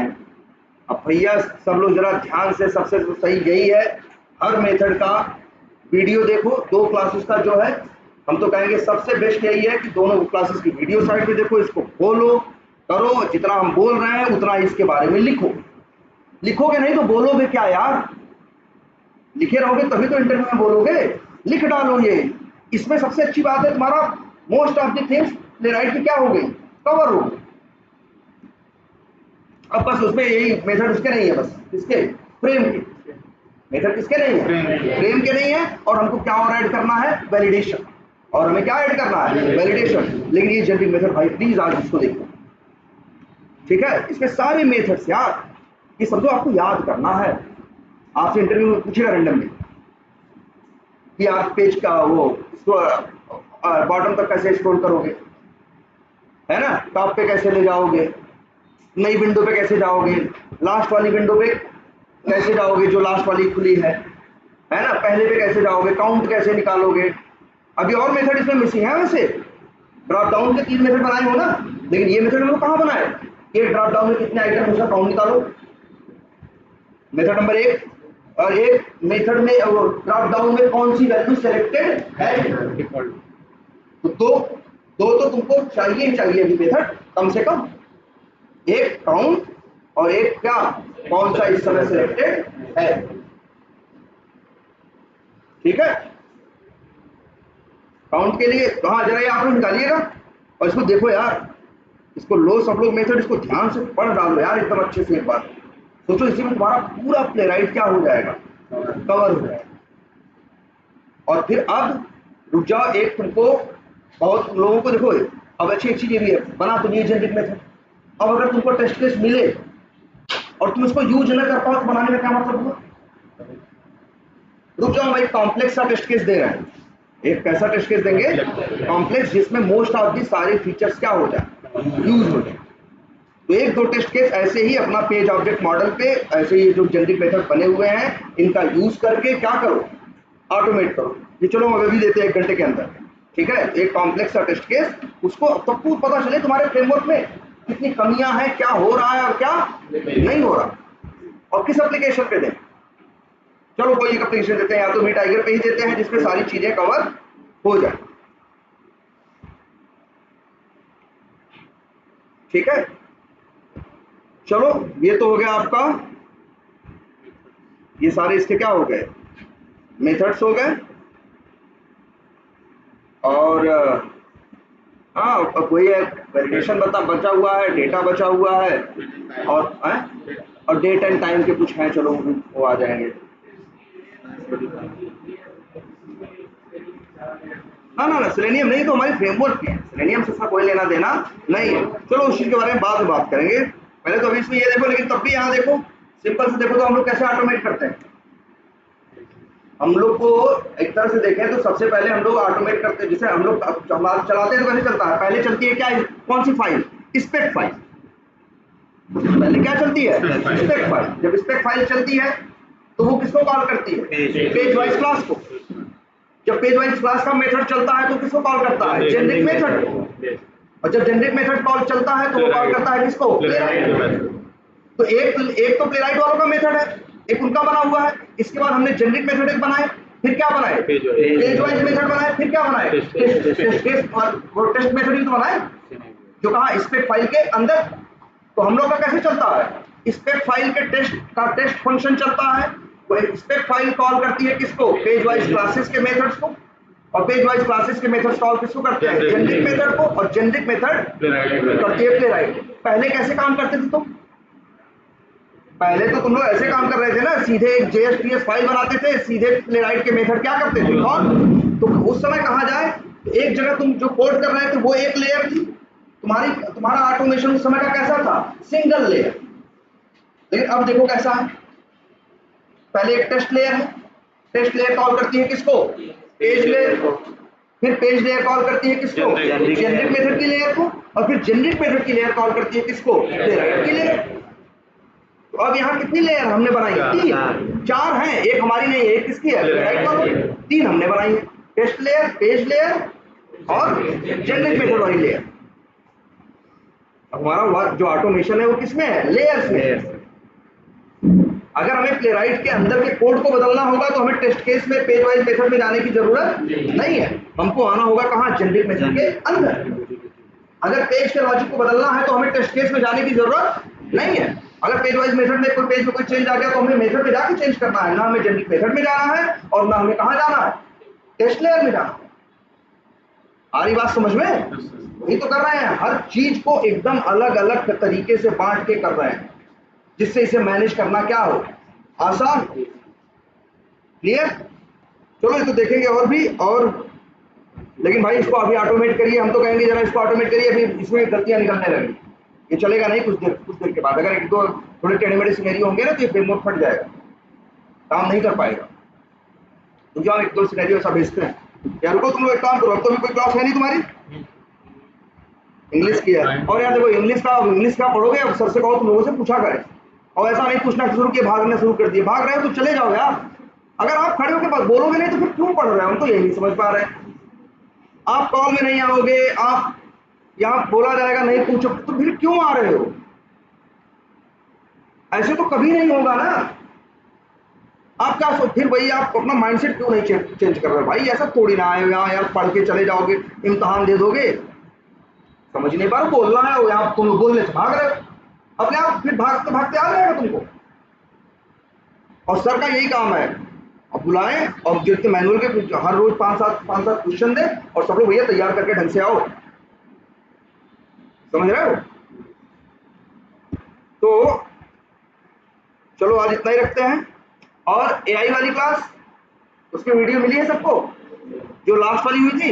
[SPEAKER 1] अब भैया सब लोग जरा ध्यान से, सबसे सही यही है, हर मेथड का वीडियो देखो, दो क्लासेस का जो है, हम तो कहेंगे सबसे बेस्ट यही है कि दोनों क्लासेस की वीडियो साइड पे देखो, इसको बोलो करो, जितना हम बोल रहे हैं उतना इसके बारे में लिखो। लिखोगे नहीं तो बोलोगे क्या यार, लिखे रहोगे तभी तो इंटरव्यू में बोलोगे, लिख डालो। ये इसमें सबसे अच्छी बात है, तुम्हारा most of the things playwright की क्या हो गई, कवर हो गई। अब बस उसमें यही मेथड उसके नहीं है, बस किसके, फ्रेम के मेथड किसके नहीं है, फ्रेम के नहीं है। और हमको क्या और ऐड करना है, वैलिडेशन, और हमें क्या ऐड करना है, वैलिडेशन। लेकिन ये जनरिक मेथड भाई प्लीज आज इसको देखो, ठीक है। इसके सारे मेथड्स यार, ये समझो आपको याद करना है। आपसे इंटरव्यू में पूछेगा रैंडमली कि आप पेज का वो बॉटम तक कैसे स्क्रॉल करोगे, है ना, टॉप पे कैसे ले जाओगे, नई विंडो पे कैसे जाओगे, लास्ट वाली विंडो पे कैसे जाओगे जो लास्ट वाली खुली है ना, पहले पे कैसे जाओगे, काउंट कैसे निकालोगे। अभी और मेथड इसमें मिसिंग है, वैसे ड्रॉप डाउन के 3 मेथड बनाए हो ना, लेकिन ये मेथड हम लोग कहाँ बनाए, ये ड्रॉप डाउन में कितने आइटम उसका काउंट निकालो, मेथड नंबर 1। और एक मेथड में ड्रॉप डाउन में कौन सी वैल्यू सेलेक्टेड है, तो दो तो तुमको चाहिए अभी मेथड, कम से कम एक काउंट और एक क्या, कौन सा इस समय सिलेक्टेड है, ठीक है। काउंट के लिए तो हाँ जरा ये आप लोग निकालिएगा और इसको देखो यार, इसको लो सब लोग मेथड, इसको ध्यान से पढ़ डालो यार एकदम अच्छे से। एक बार सोचो, इसी में तुम्हारा पूरा प्लेराइट क्या हो जाएगा, कवर हो जाएगा। और फिर अब रुक जाओ, एक तुमको बहुत लोगों को देखो, अब अच्छी चीज ये भी है, बना तो नहीं जनरिक मेथड। अब अगर तुमको टेस्ट केस मिले और तुम इसको यूज न कर पाओ तो बनाने का क्या मतलब हुआ। रुक जाओ भाई, कॉम्प्लेक्स सा टेस्ट केस दे रहे हैं, एक कैसा टेस्ट केस देंगे, कॉम्प्लेक्स, जिसमें मोस्ट ऑफ दी सारे फीचर्स क्या हो जाए, यूज हो जाए। तो एक दो टेस्ट केस ऐसे ही अपना पेज ऑब्जेक्ट मॉडल पे, ऐसे ही जो जनरिक मेथड बने हुए हैं इनका यूज करके क्या करो, ऑटोमेट करो। ये चलो हम अभी देते हैं 1 घंटे के अंदर, ठीक है। एक कॉम्प्लेक्स सा टेस्ट केस, उसको तब तो पता चले तुम्हारे फ्रेमवर्क में कितनी कमियां हैं, क्या हो रहा है और क्या नहीं हो रहा, और किस एप्लीकेशन पे दें। चलो कोई एक एप्लीकेशन देते हैं, या तो मी टाइगर पे ही देते हैं जिसमें सारी चीजें कवर हो जाए, ठीक है। चलो ये तो हो गया आपका, ये सारे इसके क्या हो गए, मेथड्स हो गए। और हाँ कोई वैलिडेशन बचा हुआ है, डेटा बचा हुआ है, और डेट एंड टाइम के कुछ हैं, चलो वो आ जाएंगे। ना सेलेनियम नहीं, तो हमारी फ्रेमवर्क है, सेलेनियम से कोई लेना देना नहीं है। चलो उस चीज के बारे में बाद में बात करेंगे, पहले तो अभी इसमें ये देखो। लेकिन तब भी यहाँ देखो, सिंपल से देखो तो हम लोग कैसे ऑटोमेट करते हैं। हम लोग को एक तरह से देखें तो सबसे पहले हम लोग ऑटोमेट करते हैं, जैसे हम लोग चलाते हैं तो कैसे चलता है, पहले चलती है क्या, कौन सी फाइल, स्पेक फाइल। पहले क्या चलती है, स्पेक फाइल। जब स्पेक फाइल चलती है तो वो किसको कॉल करती है, पेज वाइज क्लास को। जब पेज वाइज क्लास का मेथड चलता है तो किसको कॉल करता है, जेनरिक मेथड को। और जब जेनरिक मेथड कॉल चलता है तो वो कॉल करता है किसको, प्लेराइट। तो एक तो प्लेराइट वालों का मेथड है, एक उनका बना हुआ है। इसके बाद हमने जेनरिक मेथड एक बनाए, फिर क्या बनाए, पेज वाइज मेथड बनाए, फिर क्या बनाए, टेस्ट मेथड ही तो बनाए, जो कहा स्पेक फाइल के अंदर। तो हम लोग का कैसे चलता है, स्पेक फाइल के टेस्ट फंक्शन चलता है। वो स्पेक फाइल कॉल करती है किसको, पेज वाइज क्लासेस के मेथड्स को, और पेज वाइज क्लासेस के मेथड्स कॉल किसको करते हैं, जेनरिक मेथड को, और जेनरिक मेथड करती है प्लेराइट। पहले कैसे काम करते थे तुम, पहले तो तुम लोग ऐसे काम कर रहे थे ना, सीधे एक JSPS फाइल बनाते थे, सीधे प्लेराइट के मेथड क्या करते थे, कौन। तो उस समय कहा जाए तो एक जगह तुम जो कोड कर रहे थे वो एक लेयर थी, तुम्हारा ऑटोमेशन उस समय का कैसा था, सिंगल लेयर। लेकिन अब देखो कैसा है, पहले एक टेस्ट लेयर है, टेस्ट लेयर कॉल करती है किसको, पेज लेयर को। फिर पेज लेयर कॉल करती है किसको, जेनरिक मेथड की लेयर को। और फिर जेनरिक मेथड की लेयर कॉल करती है किसको, प्लेराइट की लेयर। तो अब यहाँ कितनी लेयर हमने बनाई, 3, 4 हैं, एक हमारी नहीं है, एक किसकी है, प्लेराइट वालों। 3 हमने बनाई है, टेस्ट लेयर, पेज लेयर और जेनरिक मेथड वाली लेयर। हमारा जो ऑटोमेशन है वो किसमें है, लेयर्स में। अगर हमें प्लेराइट के अंदर के कोड को बदलना होगा तो हमें टेस्ट केस में पेज वाइज मेथड में जाने की जरूरत नहीं है, हमको आना होगा कहाँ, जेनरिक मेथड के अंदर। अगर पेज के लॉजिक को बदलना है तो हमें टेस्ट केस में जाने की जरूरत नहीं है। अगर पेज वाइज मेथड में कोई पेज में कोई चेंज आ गया तो हमें मेथड में जाके चेंज करना है, ना हमें जेनरिक मेथड में जाना है और ना हमें कहाँ जाना है, टेस्ट लेयर में जाना है। आ रही बात समझ में, वही तो कर रहे हैं, हर चीज को एकदम अलग अलग तरीके से बांट के कर रहे हैं, जिससे इसे मैनेज करना क्या हो, आसान। क्लियर, चलो ये तो देखेंगे और भी। और लेकिन भाई इसको अभी ऑटोमेट करिए, हम तो कहेंगे जरा इसको ऑटोमेट करिए, अभी इसमें गलतियां निकलने लगी, ये चलेगा नहीं कुछ देर के बाद। अगर एक दो थोड़े टेढ़े मेढ़े सिनेरियो होंगे ना तो ये फ्रेमवर्क फट जाएगा, काम नहीं कर पाएगा। तो क्या एक दो सिनेरियो ऐसा भेजते हैं, यार रुको तुम लोग एक काम करो, अब तो भी कोई क्लास है नहीं तुम्हारी, इंग्लिश की है। और यार देखो इंग्लिश का पढ़ोगे, अब सर से कहो तुम लोगों से पूछा करें, और ऐसा नहीं पूछना शुरू किया, भागना शुरू कर दिए, भाग रहे हो तो चले जाओ यार। अगर आप खड़े होकर बस बोलोगे नहीं तो फिर क्यों पढ़ रहे हो, हम तो यही नहीं समझ पा रहे हैं। आप कॉल में नहीं आओगे, आप यहाँ बोला जाएगा नहीं पूछो, तो फिर क्यों आ रहे हो, ऐसे तो कभी नहीं होगा ना। आप क्या सोच, फिर वही आप अपना माइंडसेट क्यों नहीं चेंज कर रहे हो भाई, ऐसा थोड़ी ना है यहाँ यार पढ़ के चले जाओगे, इम्तहान दे दोगे, समझ नहीं पा रहे, बोलना है यहाँ तुम बोलने से भाग रहे हो, अपने आप फिर भागते भागते आ जाएगा तुमको। और सर का यही काम है, अब बुलाएं और जितने मैनुअल के हर रोज 5-7 क्वेश्चन दे और सब लोग भैया तैयार करके ढंग से आओ, समझ रहे हो। तो चलो आज इतना ही रखते हैं। और AI वाली क्लास, उसकी वीडियो मिली है सबको, जो लास्ट वाली हुई थी,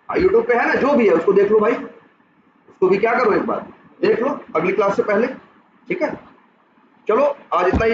[SPEAKER 1] यूट्यूब पे है ना, जो भी है उसको देख लो भाई, उसको भी क्या करो एक बार देख लो अगली क्लास से पहले, ठीक है। चलो आज इतना ही।